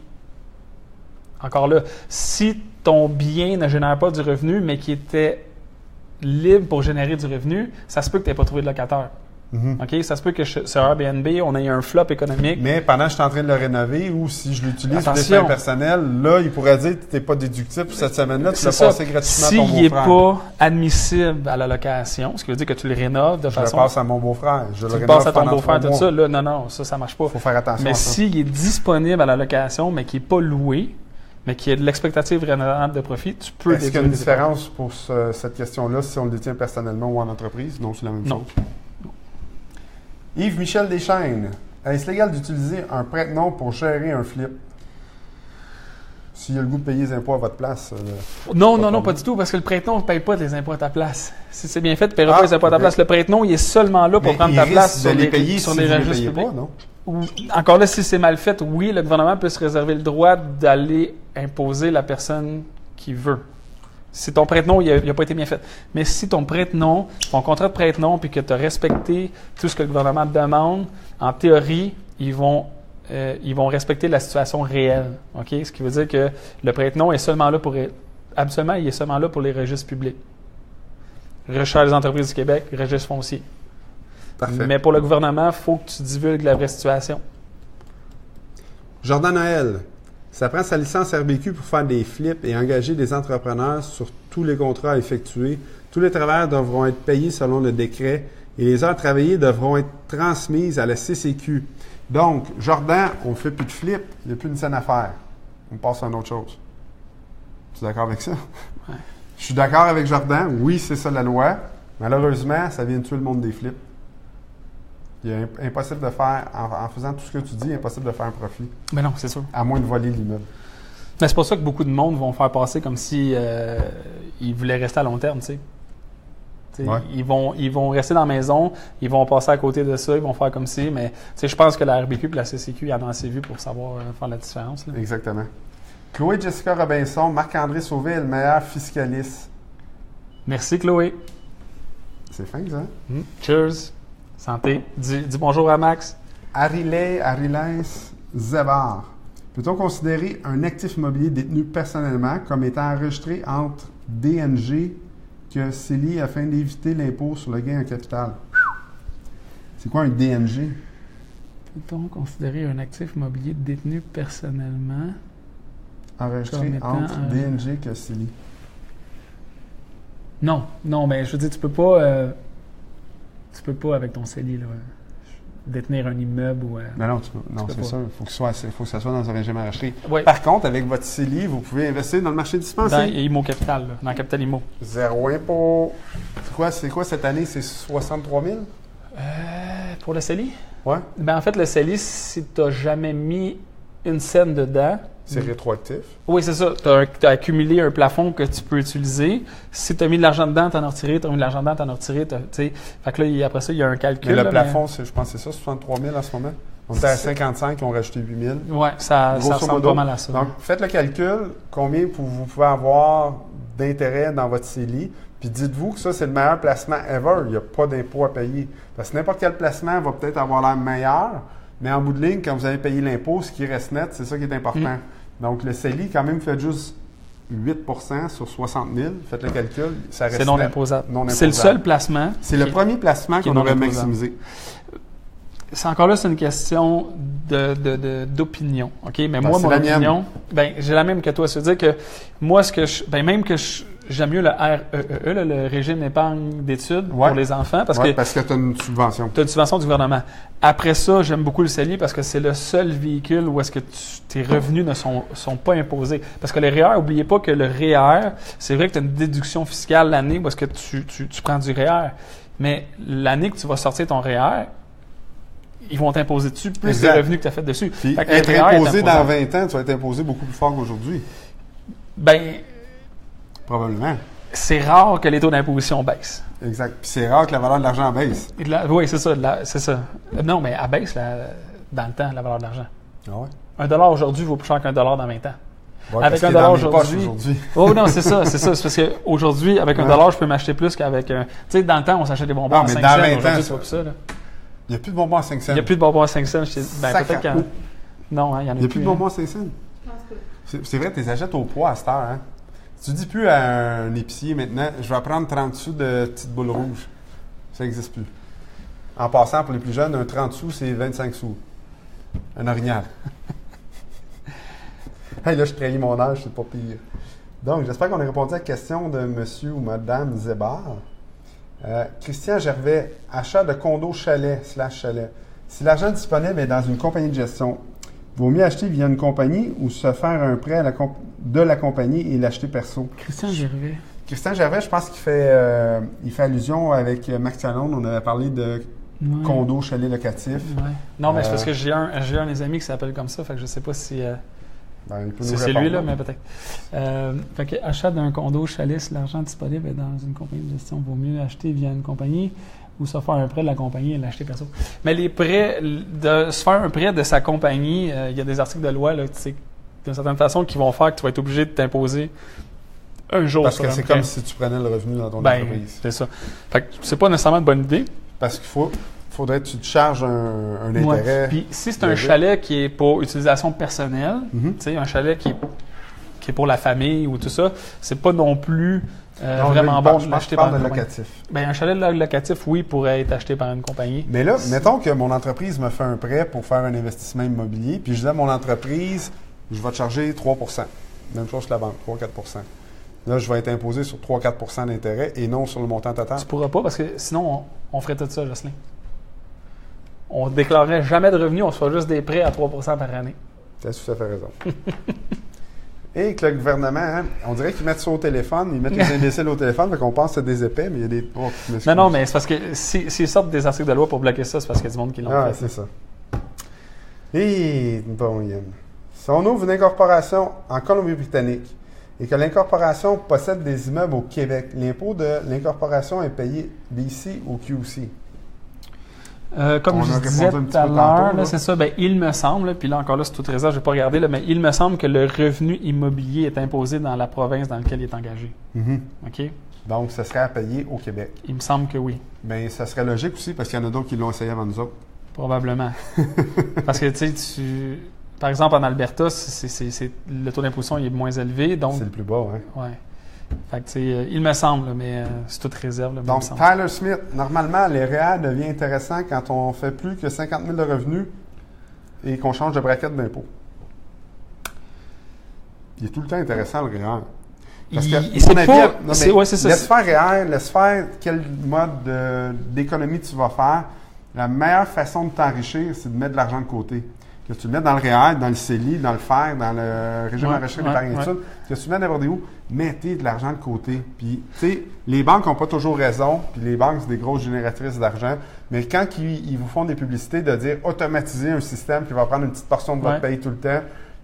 Encore là, si ton bien ne génère pas du revenu, mais qui était libre pour générer du revenu, ça se peut que tu n'aies pas trouvé de locataire. OK? Ça se peut que sur Airbnb, on ait un flop économique. Mais pendant que je suis en train de le rénover ou si je l'utilise pour des fins personnelles, là, il pourrait dire que tu n'es pas déductible pour cette semaine-là, tu l'as passé gratuitement à ton beau-frère. S'il n'est pas admissible à la location, ce qui veut dire que tu le rénoves de façon... Je le passe à mon beau-frère. Tu le passes à ton beau-frère, tout ça. Là, non, ça ne marche pas. Il faut faire attention mais à ça. s'il est disponible à la location, mais qui n'est pas loué, mais qui a de l'expectative raisonnable de profit, tu peux... Est-ce qu'il y a une différence pour cette question-là si on le détient personnellement ou en entreprise? Non, c'est la même chose. Yves-Michel Deschaines, est-ce légal d'utiliser un prête-nom pour gérer un flip? S'il a le goût de payer les impôts à votre place. Non, pas du tout, parce que le prête-nom ne paye pas les impôts à ta place. Si c'est bien fait, tu ne paieras pas les impôts à ta place. Le prête-nom, il est seulement là pour prendre ta place sur les registres publics. Encore là, si c'est mal fait, oui, le gouvernement peut se réserver le droit d'aller imposer la personne qui veut. Si ton prête-nom, il n'a pas été bien fait. Mais si ton prête-nom, ton contrat de prête-nom, puis que tu as respecté tout ce que le gouvernement te demande, en théorie, ils vont respecter la situation réelle. OK? Ce qui veut dire que le prête-nom est seulement là absolument, il est seulement là pour les registres publics. Registre des entreprises du Québec, registre foncier. Parfait. Mais pour le gouvernement, il faut que tu divulgues la vraie situation. Jordan Noël. Ça prend sa licence RBQ pour faire des flips et engager des entrepreneurs sur tous les contrats à effectuer. Tous les travailleurs devront être payés selon le décret et les heures travaillées devront être transmises à la CCQ. Donc, Jordan, on ne fait plus de flip, il n'y a plus une scène à faire. On passe à une autre chose. Tu es d'accord avec ça? Ouais. Je suis d'accord avec Jordan. Oui, c'est ça la loi. Malheureusement, ça vient de tuer le monde des flips. Il est impossible de faire, en faisant tout ce que tu dis, impossible de faire un profit. Mais non, c'est sûr. À moins de voler l'immeuble. Mais c'est pour ça que beaucoup de monde vont faire passer comme si ils voulaient rester à long terme, tu sais. Ouais. Ils vont rester dans la maison, ils vont passer à côté de ça, ils vont faire comme si, mais je pense que la RBQ et la CCQ en ont assez vu pour savoir faire la différence. Là. Exactement. Chloé Jessica Robinson, Marc-André Sauvé est le meilleur fiscaliste. Merci, Chloé. C'est fin, ça? Cheers. Santé. Dis bonjour à Max. Ariles Zebar. Peut-on considérer un actif immobilier détenu personnellement comme étant enregistré entre DNG que CELI afin d'éviter l'impôt sur le gain en capital? C'est quoi un DNG? Peut-on considérer un actif immobilier détenu personnellement? enregistré Comme étant entre un- DNG que CELI. Non, mais je veux dire, tu peux pas avec ton CELI, là, détenir un immeuble ou... Non, non, peux c'est pas. ça. Il faut que ça soit dans un régime enregistré. Oui. Par contre, avec votre CELI, vous pouvez investir dans le marché Dans dispensaire. IMO Capital, là, dans Capital IMO. Zéro impôt. C'est quoi cette année? C'est 63 000? Pour le CELI? Ouais. Ben, en fait, le CELI, si tu n'as jamais mis une scène dedans... C'est rétroactif. Oui, c'est ça. Tu as accumulé un plafond que tu peux utiliser. Si tu as mis de l'argent dedans, tu en as retiré. Tu as mis de l'argent dedans, tu en as retiré. Fait que là, après ça, il y a un calcul. Mais le là, plafond, je pense que c'est ça, 63 000 en ce moment. On était à 55, ils ont rajouté 8 000. Oui, ça Grosso ressemble modo. pas mal à ça. Donc, faites le calcul, combien vous pouvez avoir d'intérêt dans votre CELI, puis dites-vous que ça, c'est le meilleur placement ever. Il n'y a pas d'impôt à payer. Parce que n'importe quel placement va peut-être avoir l'air meilleur, mais en bout de ligne, quand vous allez payer l'impôt, ce qui reste net, c'est ça qui est important. Donc, le CELI, quand même, fait juste 8 sur 60 000. Faites le calcul, ça reste C'est non net. imposable. Non C'est le imposable. seul placement. C'est le premier placement qui est qu'on non aurait imposable. maximisé. C'est encore là, c'est une question d'opinion. OK? Mais moi, c'est mon la mienne. opinion, ben, j'ai la même que toi. C'est-à-dire que moi, j'aime mieux le REE, là, le régime d'épargne d'études Ouais. pour les enfants, parce Ouais, que parce que tu as une subvention. tu as une subvention du gouvernement. Après ça, j'aime beaucoup le CELI parce que c'est le seul véhicule où est-ce que tes revenus ne sont pas imposés. Parce que le REER, n'oubliez pas que le REER, c'est vrai que tu as une déduction fiscale l'année où est-ce que tu prends du REER. Mais l'année que tu vas sortir ton REER, ils vont t'imposer dessus plus Exact. de revenus que tu as fait dessus. Puis, Fait que le être REER est imposé dans imposable. 20 ans, tu vas être imposé beaucoup plus fort qu'aujourd'hui. Ben, Probablement. c'est rare que les taux d'imposition baissent. Exact. Puis c'est rare que la valeur de l'argent baisse. Oui, c'est ça. C'est ça. Non, mais elle baisse dans le temps, la valeur de l'argent. Ah ouais? $1 aujourd'hui vaut plus cher qu'un dollar dans 20 ans. Ouais, Avec parce un qu'il est dans dollar mes poches Oh non, c'est ça. C'est parce qu'aujourd'hui, avec un Ouais. dollar, je peux m'acheter plus qu'avec un... Tu sais, dans le temps, on s'achetait des bonbons Non, à mais 5 dans cents. 20 ans, Aujourd'hui, ça- c'est pas plus ça. Là. Il n'y a plus de bonbons à 5 cents. Il n'y a plus de bonbons à 5 cents. Ben, Sac peut-être à qu'il y en a. peau. Non, hein, il y en a Il n'y a plus. plus de bonbons à 5 cents. Je pense pas. C'est vrai, tu les achètes au poids à cette heure. Hein? Tu dis plus à un épicier maintenant, je vais prendre 30 sous de petites boules rouges. Ça n'existe plus. En passant, pour les plus jeunes, un 30 sous, c'est 25 sous. Un orignal. Hey, là, je trahis mon âge, c'est pas pire. Donc, j'espère qu'on a répondu à la question de monsieur ou madame Zébar. Christian Gervais, achat de condo chalet/chalet. Si l'argent disponible est dans une compagnie de gestion, vaut mieux acheter via une compagnie ou se faire un prêt de la compagnie et l'acheter perso? Christian Gervais. Christian Gervais, je pense qu'il fait allusion avec Max Talon. On avait parlé de Ouais. condo chalet locatif. Ouais. Non, mais c'est parce que j'ai un de mes amis qui s'appelle comme ça, fait que je sais pas si Ben, il peut si nous c'est répondre. lui, là, mais peut-être. Fait que achat d'un condo chalet, si l'argent disponible est dans une compagnie de gestion, vaut mieux acheter via une compagnie ou se faire un prêt de la compagnie et l'acheter perso. Mais les prêts, de se faire un prêt de sa compagnie, il y a des articles de loi, là, tu sais, d'une certaine façon, qui vont faire que tu vas être obligé de t'imposer un jour Parce sur que un c'est prêt. comme si tu prenais le revenu dans ton Ben, entreprise. c'est ça. Fait que c'est pas nécessairement une bonne idée. Parce qu'il faudrait que tu te charges un Ouais. intérêt. Puis si c'est un élevé. chalet qui est pour utilisation personnelle, Mhm. tu sais, un chalet qui est pour la famille ou tout ça, c'est pas non plus Non, vraiment là, bon je de pense que l'acheter tu par parles une de compagnie. locatif. Ben, un chalet locatif, oui, pourrait être acheté par une compagnie. Mais là, mettons que mon entreprise me fait un prêt pour faire un investissement immobilier, puis je dis à mon entreprise, je vais te charger 3 Même chose que la banque, 3-4 Là, je vais être imposé sur 3-4 d'intérêt et non sur le montant total. Tu pourras pas parce que sinon, on ferait tout ça, Jocelyn. On déclarerait jamais de revenus, on se ferait juste des prêts à 3 par année. Tu as tout à fait raison. Et que le gouvernement, hein, on dirait qu'ils mettent ça au téléphone, ils mettent les imbéciles au téléphone, fait qu'on pense que c'est des épais, mais il y a des... Oh, je m'excuse. Non, mais c'est parce que s'ils sortent des articles de loi pour bloquer ça, c'est parce qu'il y a du monde qui l'ont Ah, fait. c'est ça. Et bon, Yann. Si on ouvre une incorporation en Colombie-Britannique et que l'incorporation possède des immeubles au Québec, l'impôt de l'incorporation est payé BC ou QC? Comme On je a disais répondu un tout petit à peu tantôt, l'heure, là. là, c'est ça, ben, il me semble, puis là encore là, c'est toute réserve, je n'ai pas regardé, là, mais il me semble que le revenu immobilier est imposé dans la province dans laquelle il est engagé. Mhm. OK? Donc, ce serait à payer au Québec. Il me semble que oui, Mais ça serait logique aussi parce qu'il y en a d'autres qui l'ont essayé avant nous autres. probablement. Parce que, tu sais, par exemple, en Alberta, le taux d'imposition il est moins élevé, donc... C'est le plus bas, hein? Ouais. Fait que, tu sais, il me semble, là, mais c'est toute réserve. Là, mais il Donc, me semble. Tyler Smith, normalement, les REER devient intéressant quand on fait plus que 50 000 de revenus et qu'on change de braquette d'impôt. il est tout le temps intéressant, le REER. Parce que, c'est mon avis, pas... non, mais c'est ça. laisse faire REER, laisse faire quel mode d'économie tu vas faire. La meilleure façon de t'enrichir, c'est de mettre de l'argent de côté. Que tu le mets dans le REER, dans le CELI, dans le FER, dans le régime enrichissement d'épargne études, que tu le mets n'importe où, mettez de l'argent de côté. Puis, tu sais, les banques n'ont pas toujours raison, puis les banques, c'est des grosses génératrices d'argent, mais quand ils vous font des publicités de dire automatiser un système qui va prendre une petite portion de votre paye tout le temps,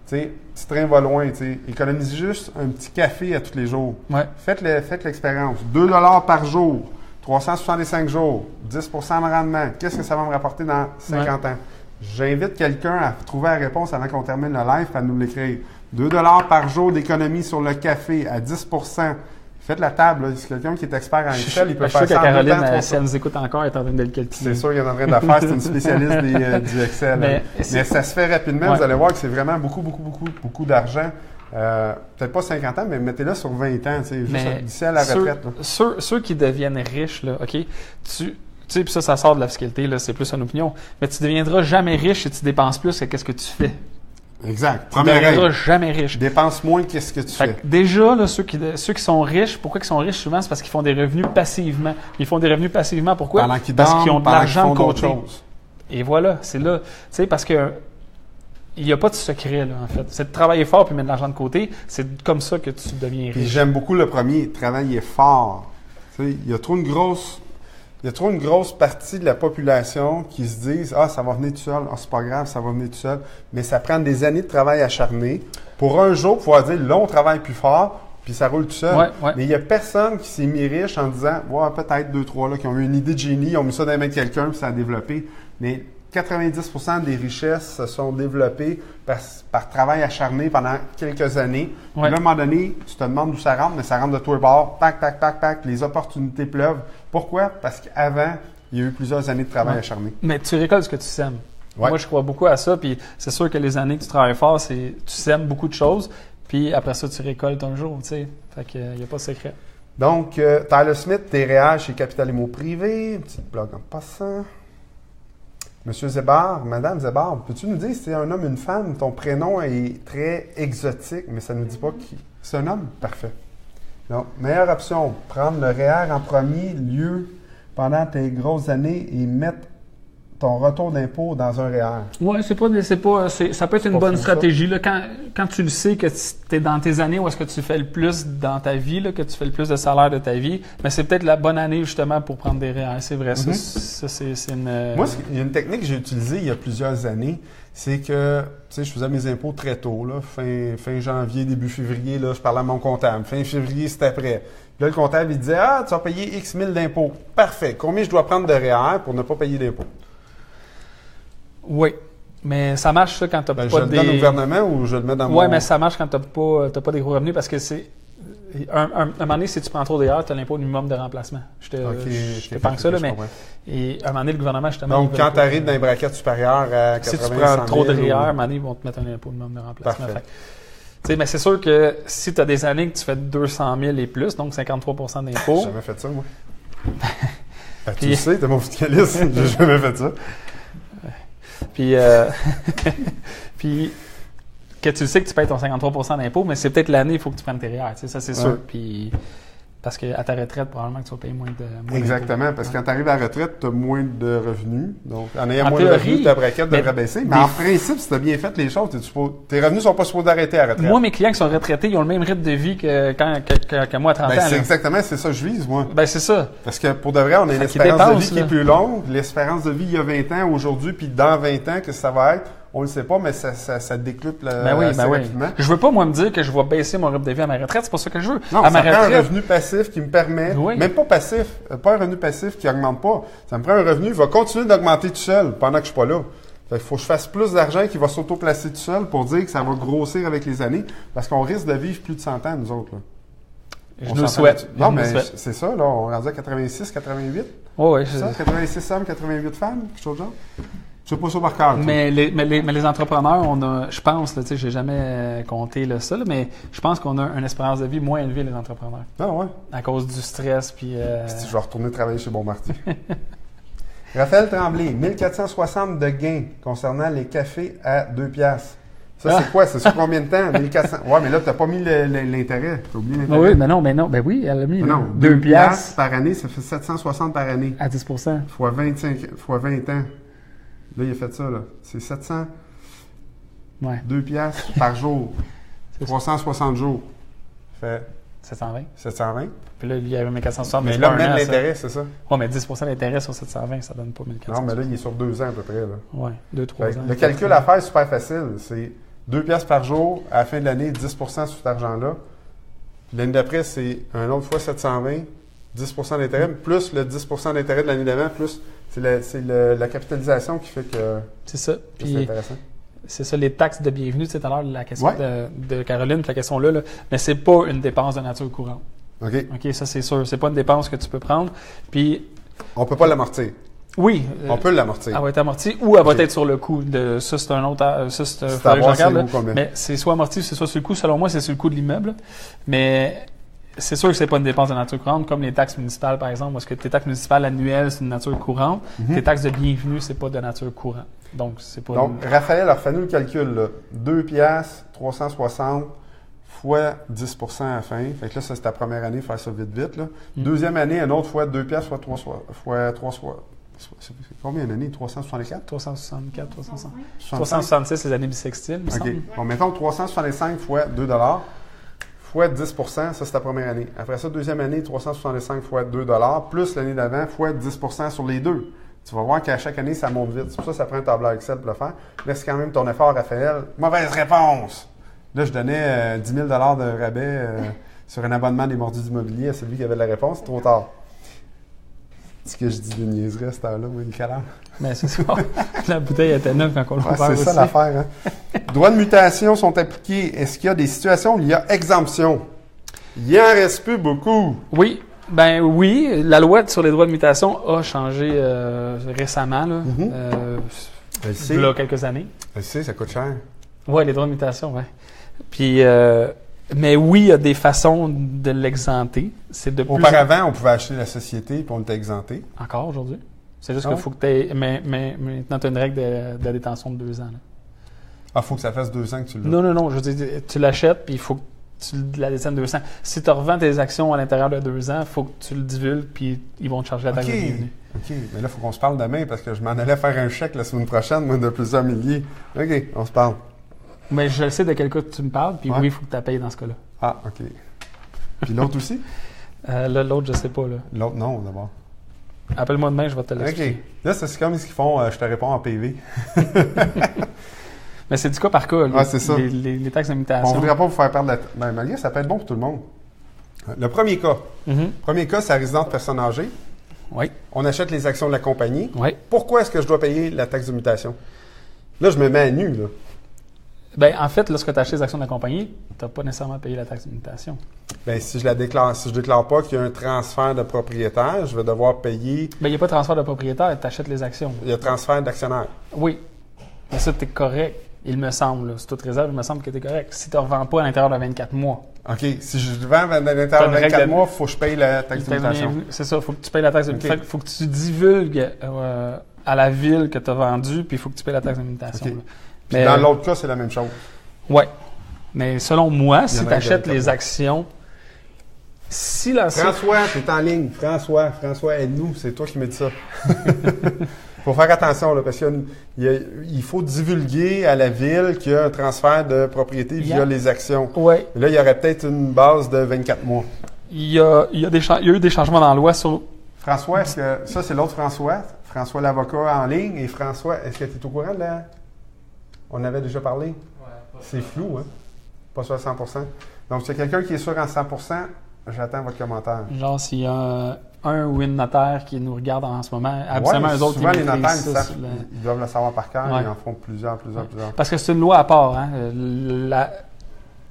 tu sais, petit train va loin, tu sais. Économisez juste un petit café à tous les jours. Ouais. Faites l'expérience. 2 $ par jour, 365 jours, 10 % de rendement. Qu'est-ce que ça va me rapporter dans 50 ans? J'invite quelqu'un à trouver la réponse avant qu'on termine le live, à nous l'écrire. 2 $ par jour d'économie sur le café à 10 %. Faites la table. Là. Si quelqu'un qui est expert en Excel, il peut faire ça. Je suis sûr que en Caroline, 2 temps, si elle nous écoute encore, elle est en train de le calculer. C'est sûr qu'il est en train de la faire. C'est une spécialiste du Excel. Mais ça se fait rapidement. Vous allez voir que c'est vraiment beaucoup d'argent. Peut-être pas 50 ans, mais mettez-le sur 20 ans, juste d'ici à la retraite. Ceux qui deviennent riches, là, OK, tu sais, puis ça sort de la fiscalité, là, c'est plus une opinion, mais tu ne deviendras jamais riche si tu dépenses plus que qu'est-ce que tu fais. Exact. Tu ne deviendras jamais riche. Dépense moins qu'est-ce que tu fais. Déjà, là, ceux qui sont riches, pourquoi ils sont riches souvent? C'est parce qu'ils font des revenus passivement. Ils font des revenus passivement, pourquoi? Parce qu'ils ont de l'argent de côté. Et voilà, c'est là. Tu sais, parce que il n'y a pas de secret, là, en fait. C'est de travailler fort puis mettre de l'argent de côté. C'est comme ça que tu deviens riche. Puis j'aime beaucoup le premier, travailler fort. Tu sais, il y a trop une grosse partie de la population qui se disent « Ah, ça va venir tout seul. Ah, c'est pas grave, ça va venir tout seul. » Mais ça prend des années de travail acharné pour un jour pouvoir dire « Là, on travaille plus fort, puis ça roule tout seul. Mais il n'y a personne qui s'est mis riche en disant « Ouais, peut-être 2-3 là, qui ont eu une idée de génie, ils ont mis ça dans les mains de quelqu'un, puis ça a développé. » Mais 90% des richesses se sont développées par travail acharné pendant quelques années. Puis là, à un moment donné, tu te demandes d'où ça rentre, mais ça rentre de tous les bords. Pac, pac, pac, pac. Les opportunités pleuvent. Pourquoi? Parce qu'avant, il y a eu plusieurs années de travail acharné. Mais tu récoltes ce que tu sèmes. Moi, je crois beaucoup à ça. Puis c'est sûr que les années que tu travailles fort, tu sèmes beaucoup de choses. Puis après ça, tu récoltes un jour. Tu sais. Fait qu'il n'y a pas de secret. Donc, Tyler Smith, TREA chez Capital Immo Privé. Petite blog en passant. Monsieur Zébar, Madame Zébar, peux-tu nous dire si c'est un homme ou une femme? Ton prénom est très exotique, mais ça ne nous dit pas qui. C'est un homme? Parfait. Donc, meilleure option, prendre le REER en premier lieu pendant tes grosses années et mettre ton retour d'impôt dans un REER. Oui, ça peut être une bonne stratégie. Là, quand tu le sais que tu es dans tes années où est-ce que tu fais le plus dans ta vie, là, que tu fais le plus de salaire de ta vie, mais c'est peut-être la bonne année justement pour prendre des REER. C'est vrai, ça c'est une... Moi, il y a une technique que j'ai utilisée il y a plusieurs années, c'est que, tu sais, je faisais mes impôts très tôt, là, fin janvier, début février, là, je parlais à mon comptable. Fin février, c'était après. Puis là, le comptable, il disait « Ah, tu vas payer X 1000 d'impôts. Parfait. Combien je dois prendre de REER pour ne pas payer d'impôts? » Oui, mais ça marche ça quand tu n'as pas je le donne au gouvernement ou je le mets dans mon... Oui, mais ça marche quand tu n'as pas des gros revenus parce que c'est... un moment donné, si tu prends trop de REER, tu as l'impôt minimum de remplacement. Je te parle ça, là, mais... Et à un moment donné, le gouvernement, justement... Donc, quand tu arrives dans les braquettes supérieures à 80 000... Si tu prends trop de REER, à un moment donné, ils vont te mettre un impôt minimum de remplacement. Fait, mais c'est sûr que si tu as des années que tu fais 200 000 et plus, donc 53 % d'impôt... J'ai jamais fait ça, moi. Tu le sais, t'es mon fiscaliste. J'ai jamais fait ça. Puis, puis que tu sais que tu payes ton 53 % d'impôt, mais c'est peut-être l'année il faut que tu prennes tes REER, ça c'est sûr. Puis, parce qu'à ta retraite, probablement que tu vas payer moins de... Exactement, parce que quand tu arrives à la retraite, tu as moins de revenus. Donc, en ayant moins de revenus, ta braquette devrait baisser. Mais en principe, si tu as bien fait les choses, tes revenus ne sont pas supposés d'arrêter à la retraite. Moi, mes clients qui sont retraités, ils ont le même rythme de vie que moi à 30 ans. C'est exactement, c'est ça que je vise, moi. C'est ça. Parce que pour de vrai, on a une espérance de vie qui est plus longue. L'espérance de vie il y a 20 ans, aujourd'hui, puis dans 20 ans, que ça va être? On ne le sait pas, mais ça décuple assez rapidement. Je veux pas, moi, me dire que je vais baisser mon rythme de vie à ma retraite. C'est pas ça que je veux. Non, ça prend un revenu passif qui me permet, même pas passif, pas un revenu passif qui augmente pas. Ça me prend un revenu qui va continuer d'augmenter tout seul pendant que je suis pas là. Fait qu'il faut que je fasse plus d'argent qui va s'auto-placer tout seul pour dire que ça va grossir avec les années, parce qu'on risque de vivre plus de 100 ans, nous autres. Là. Je nous le souhaite. Non, mais c'est ça, là. On est rendu à 86, 88. Oui, c'est ça. 86 hommes, 88 femmes, quelque chose de genre. Je sais pas ça par cœur. Mais les entrepreneurs, je pense, là, tu sais, j'ai jamais compté ça, là, mais je pense qu'on a une espérance de vie moins élevée, les entrepreneurs. Ah ouais? À cause du stress, puis... Je vais retourner travailler chez Bon-Marty. Raphaël Tremblay, 1460 de gains concernant les cafés à 2 $. Ça, c'est quoi? C'est sur combien de temps? 1400. Ouais, mais là, tu n'as pas mis l'intérêt. Tu as oublié l'intérêt. Oui, mais non. Ben oui, elle a mis Non, 2 piastres par année, ça fait 760 par année. à 10 Fois 20 ans. Là, il a fait ça, là. C'est 700. Ouais. 2 piastres par jour. 360 jours. Fait 720. 720. Puis là, il y avait 1460. Mais c'est là, pas un même an, ça. l'intérêt, c'est ça. Ouais, mais 10 d'intérêt sur 720, ça donne pas 1400. Non, mais là, il est sur 2 ans à peu près, là. Ouais, 2-3 Fait que ans. le calcul à faire est super facile. C'est 2 piastres par jour. À la fin de l'année, 10 sur cet argent-là. Puis l'année d'après, c'est un autre fois 720, 10 d'intérêt, plus le 10 d'intérêt de l'année d'avant, plus c'est la capitalisation qui fait que C'est ça. c'est Puis intéressant. c'est ça, les taxes de bienvenue, c'est tout à l'heure la question Ouais. de Caroline, puis la question là, mais c'est pas une dépense de nature courante. OK. OK, ça c'est sûr. C'est pas une dépense que tu peux prendre. Puis, On peut pas l'amortir. oui. On peut l'amortir. Elle va être amortie ou elle va OK. être sur le coût de ça, c'est un autre. Ça, C'est faudrait à que je voir regarde. c'est Là. où combien. Mais c'est soit amorti ou c'est soit sur le coût. Selon moi, c'est sur le coût de l'immeuble. Mais c'est sûr que c'est pas une dépense de nature courante, comme les taxes municipales, par exemple, parce que tes taxes municipales annuelles, c'est de nature courante. Mhm. Tes taxes de bienvenue, c'est pas de nature courante. Donc, c'est pas. Donc, Raphaël, alors fais-nous le calcul. Là. 2 piastres, 360 fois 10 à la fin. Fait que là, ça, c'est ta première année, faire ça vite. Là. Deuxième année, un autre fois 2 piastres fois 3. C'est combien d'années? 364? 364, 365. 65? 366, les années bissextiles, il me OK. semble. Bon, mettons 365 fois 2 fois 10 ça, c'est ta première année. Après ça, deuxième année, 365 fois 2 plus l'année d'avant fois 10 sur les deux. Tu vas voir qu'à chaque année, ça monte vite. C'est pour ça que ça prend un tableur Excel pour le faire. Merci quand même ton effort, Raphaël. Mauvaise réponse! Là, je donnais 10 000 de rabais sur un abonnement des Mordus d'immobilier à celui qui avait la réponse. C'est trop tard. Est-ce que je dis des niaiseries à cette heure-là, moi, Nicolas? Mais c'est ça. La bouteille était neuve quand on l'a Ouais, ouvert c'est aussi. ça l'affaire. Hein? Droits de mutation sont appliqués. Est-ce qu'il y a des situations où il y a exemption? Il en reste plus beaucoup. Oui. Ben oui, la loi sur les droits de mutation a changé récemment, là, Je sais. il y a quelques années. Je sais, ça coûte cher. Oui, les droits de mutation, oui. Puis, mais oui, il y a des façons de l'exempter. C'est de plus Auparavant, on pouvait acheter la société et on était exempté. encore aujourd'hui. C'est juste Ah qu'il ouais? faut que tu aies. Mais maintenant, tu as une règle de détention de 2 ans. Là. Ah, il faut que ça fasse 2 ans que tu l'as. Non, je veux dire, tu l'achètes, puis il faut que tu la détiennes 200. Si tu revends tes actions à l'intérieur de 2 ans, il faut que tu le divulgues, puis ils vont te charger la taxe de bienvenue. OK. Mais là, il faut qu'on se parle demain parce que je m'en allais faire un chèque la semaine prochaine, moi, de plusieurs milliers. OK, on se parle. Mais je sais de quel cas tu me parles, puis Ouais. oui, il faut que tu la payes dans ce cas-là. Ah, OK. Puis l'autre aussi? Là, l'autre, je sais pas. Là. L'autre, non, d'abord. Appelle-moi demain, je vais te l'expliquer. OK. Là, c'est comme ce qu'ils font, je te réponds en PV. Mais c'est du cas par cas, Ouais, c'est ça. les taxes de On ne mutation. voudrait pas vous faire perdre la tête. Ben, malgré, ça peut être bon pour tout le monde. Le premier cas. Mhm. Premier cas, c'est la résidence de personnes âgées. Oui, On achète les actions de la compagnie. oui. Pourquoi est-ce que je dois payer la taxe de mutation? Là, je me mets à nu, là. Ben, en fait, lorsque tu achètes les actions de la compagnie, tu n'as pas nécessairement payé la taxe de mutation. Ben, si je déclare pas qu'il y a un transfert de propriétaire, je vais devoir payer. Ben, il n'y a pas de transfert de propriétaire, tu achètes les actions. Il y a transfert d'actionnaire. Oui. Mais ça, tu es correct, il me semble. là. C'est toute réserve, il me semble que tu es correct. Si tu ne revends pas à l'intérieur de 24 mois, OK. Si je vends à l'intérieur T'as de une règle 24 de- mois, il faut que je paye la taxe de mutation. c'est ça, il faut que tu payes la taxe de OK. mutation. Il faut que tu divulgues à la ville que tu as vendu, puis il faut que tu payes la taxe de mutation. OK. là. Puis Mais, dans l'autre cas, c'est la même chose. ouais. Mais selon moi, si en a tu achètes un les de- actions, si la François, tu es en ligne. François, aide-nous. C'est toi qui me dis ça. Il faut faire attention, là, parce qu'il faut divulguer à la ville qu'il y a un transfert de propriété via Yeah. les actions. ouais, Et là, il y aurait peut-être une base de 24 mois. il y a eu des changements dans la loi sur. François, est-ce que ça, c'est l'autre François? François l'avocat en ligne. Et François, est-ce que tu es au courant de la... On avait déjà parlé? C'est flou, hein? Pas sûr à 100%. Donc, s'il y a quelqu'un qui est sûr à 100%, j'attends votre commentaire. Genre, s'il y a un ou une notaire qui nous regarde en ce moment, absolument Ouais, eux autres, souvent, ils les notaires, maîtrisent ils, ça savent- sur le- ils doivent le savoir par cœur. Ouais. Ils en font plusieurs. Parce que c'est une loi à part. Hein?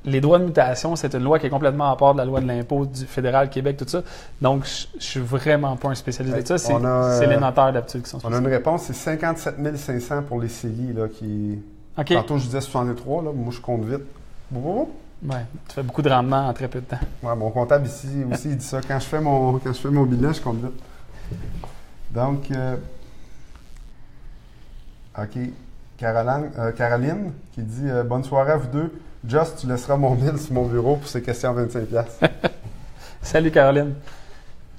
Les droits de mutation, c'est une loi qui est complètement à part de la loi de l'impôt du fédéral, Québec, tout ça. Donc, je suis vraiment pas un spécialiste de ça. C'est On a, c'est les notaires d'habitude qui sont On a une spécialisés. réponse, c'est 57 500 pour les CELI, là, qui... OK. Tantôt, je disais 63, là, moi, je compte vite. Boum, boum, boum. Ouais, tu fais beaucoup de rendement en très peu de temps. Ouais, mon comptable ici aussi, il dit ça. Quand je fais mon bilan, je compte vite. Donc, OK. Caroline qui dit bonne soirée à vous deux. Just, tu laisseras mon mail sur mon bureau pour ces questions à 25$. Salut Caroline.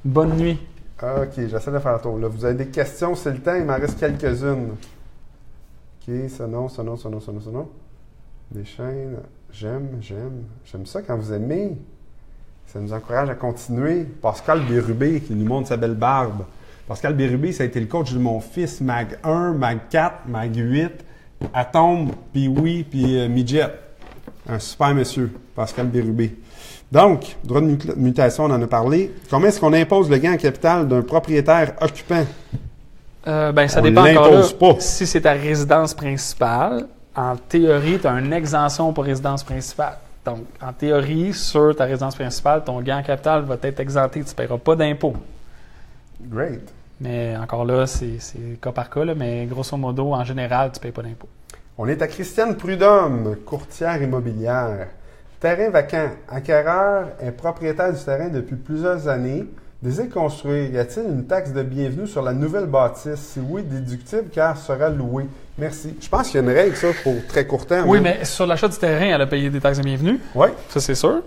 Bonne nuit. OK, j'essaie de faire le tour. Là, vous avez des questions, c'est le temps, il m'en reste quelques-unes. OK, ça non. Des chaînes, j'aime ça quand vous aimez. Ça nous encourage à continuer. Pascal Bérubé qui nous montre sa belle barbe. Pascal Bérubé, ça a été le coach de mon fils, Mag 1, Mag 4, Mag 8, Atome, puis oui, puis Midget. Un super monsieur, Pascal Bérubé. Donc, droit de mutation, on en a parlé. Combien est-ce qu'on impose le gain en capital d'un propriétaire occupant? Ça On dépend encore là. pas. Si c'est ta résidence principale, en théorie, tu as une exemption pour résidence principale. Donc, en théorie, sur ta résidence principale, ton gain en capital va être exempté. Tu ne paieras pas d'impôt. Great. Mais encore là, c'est cas par cas, là, mais grosso modo, en général, tu ne payes pas d'impôt. On est à Christiane Prudhomme, courtière immobilière. Terrain vacant. Acquéreur est propriétaire du terrain depuis plusieurs années. Désire construire. Y a-t-il une taxe de bienvenue sur la nouvelle bâtisse? Si oui, déductible car sera loué. Merci. Je pense qu'il y a une règle, ça, pour très court terme. Oui, mais sur l'achat du terrain, elle a payé des taxes de bienvenue. Oui. Ça, c'est sûr.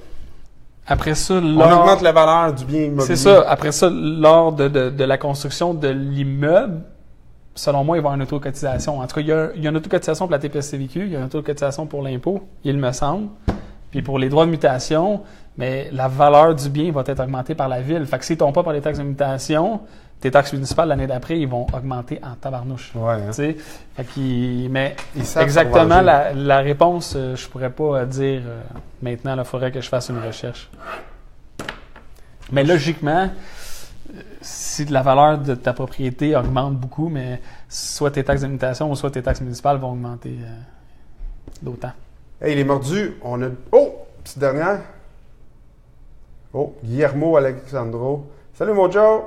Après ça, On augmente la valeur du bien immobilier. C'est ça. Après ça, lors de la construction de l'immeuble, selon moi, il va y avoir une autocotisation. En tout cas, il y a une autocotisation pour la TPS-CVQ, il y a une autocotisation pour l'impôt, il me semble. Puis pour les droits de mutation, mais la valeur du bien va être augmentée par la ville. Fait que s'ils ne tombent pas par les taxes de mutation, tes taxes municipales l'année d'après, ils vont augmenter en tabarnouche. Ouais, hein? Fait mais savent exactement la réponse, je pourrais pas dire maintenant, il faudrait que je fasse une recherche. Mais logiquement, si la valeur de ta propriété augmente beaucoup, mais soit tes taxes de mutation ou soit tes taxes municipales vont augmenter d'autant. Hey, les mordus, on a... Oh! Petite dernière. Oh, Guillermo Alexandro. Salut, mon Joe!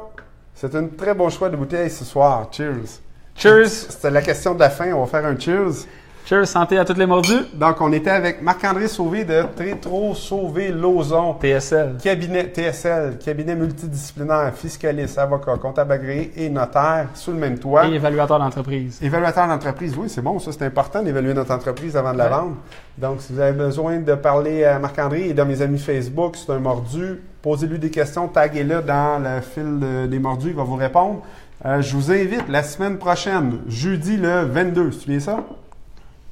C'est un très bon choix de bouteille ce soir. Cheers! Cheers! C'était la question de la fin. On va faire un cheers. Cheers! Santé à tous les mordus! Donc, on était avec Marc-André Sauvé de Trétro Sauvé Lauzon. TSL. Cabinet TSL, cabinet multidisciplinaire, fiscaliste, avocat, comptable agréé et notaire sous le même toit. Et évaluateur d'entreprise. Évaluateur d'entreprise, oui, c'est bon, ça, c'est important d'évaluer notre entreprise avant de la vendre. Donc, si vous avez besoin de parler à Marc-André et dans mes amis Facebook, c'est un mordu, posez-lui des questions, taguez-le dans le fil des mordus, il va vous répondre. Je vous invite la semaine prochaine, jeudi le 22, tu viens ça?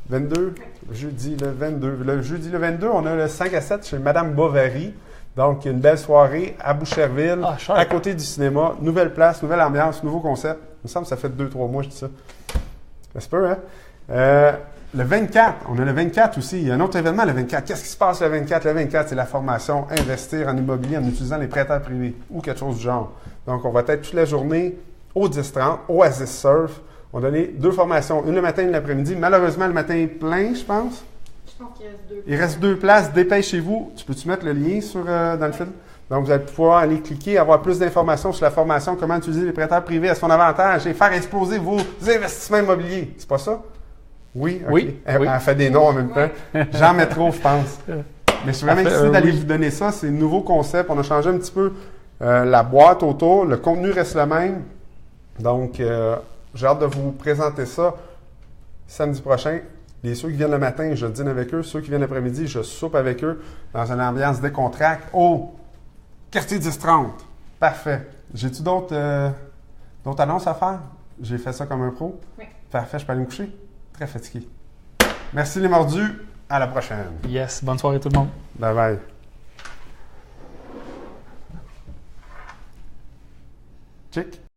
22, jeudi le 22. Le jeudi le 22, on a le 5 à 7 chez Madame Bovary. Donc, une belle soirée à Boucherville, à côté du cinéma. Nouvelle place, nouvelle ambiance, nouveau concept. Il me semble que ça fait 2-3 mois que je dis ça. Ça se peut, hein? Le 24, on a le 24 aussi. Il y a un autre événement le 24. Qu'est-ce qui se passe le 24? Le 24, c'est la formation Investir en immobilier en utilisant les prêteurs privés ou quelque chose du genre. Donc, on va être toute la journée au 10-30, au Oasis Surf. On a donné 2 formations, une le matin et une l'après-midi. Malheureusement, le matin est plein, je pense. Je pense qu'il reste 2. Il reste 2 places. Dépêchez-vous. Tu peux-tu mettre le lien dans le fil? Donc, vous allez pouvoir aller cliquer, avoir plus d'informations sur la formation, comment utiliser les prêteurs privés à son avantage et faire exploser vos investissements immobiliers. C'est pas ça? Oui? Okay. Oui. Elle fait des noms en même temps. J'en mets trop, je pense. Mais je suis vraiment excité d'aller vous donner ça. C'est un nouveau concept. On a changé un petit peu la boîte autour. Le contenu reste le même. Donc, j'ai hâte de vous présenter ça samedi prochain. Ceux qui viennent le matin, je dîne avec eux. Ceux qui viennent l'après-midi, je soupe avec eux dans une ambiance décontractée au quartier 10-30. Parfait. J'ai-tu d'autres annonces à faire? J'ai fait ça comme un pro? Oui. Parfait, je peux aller me coucher? Très fatigué. Merci les mordus. À la prochaine. Yes. Bonne soirée tout le monde. Bye bye. Check.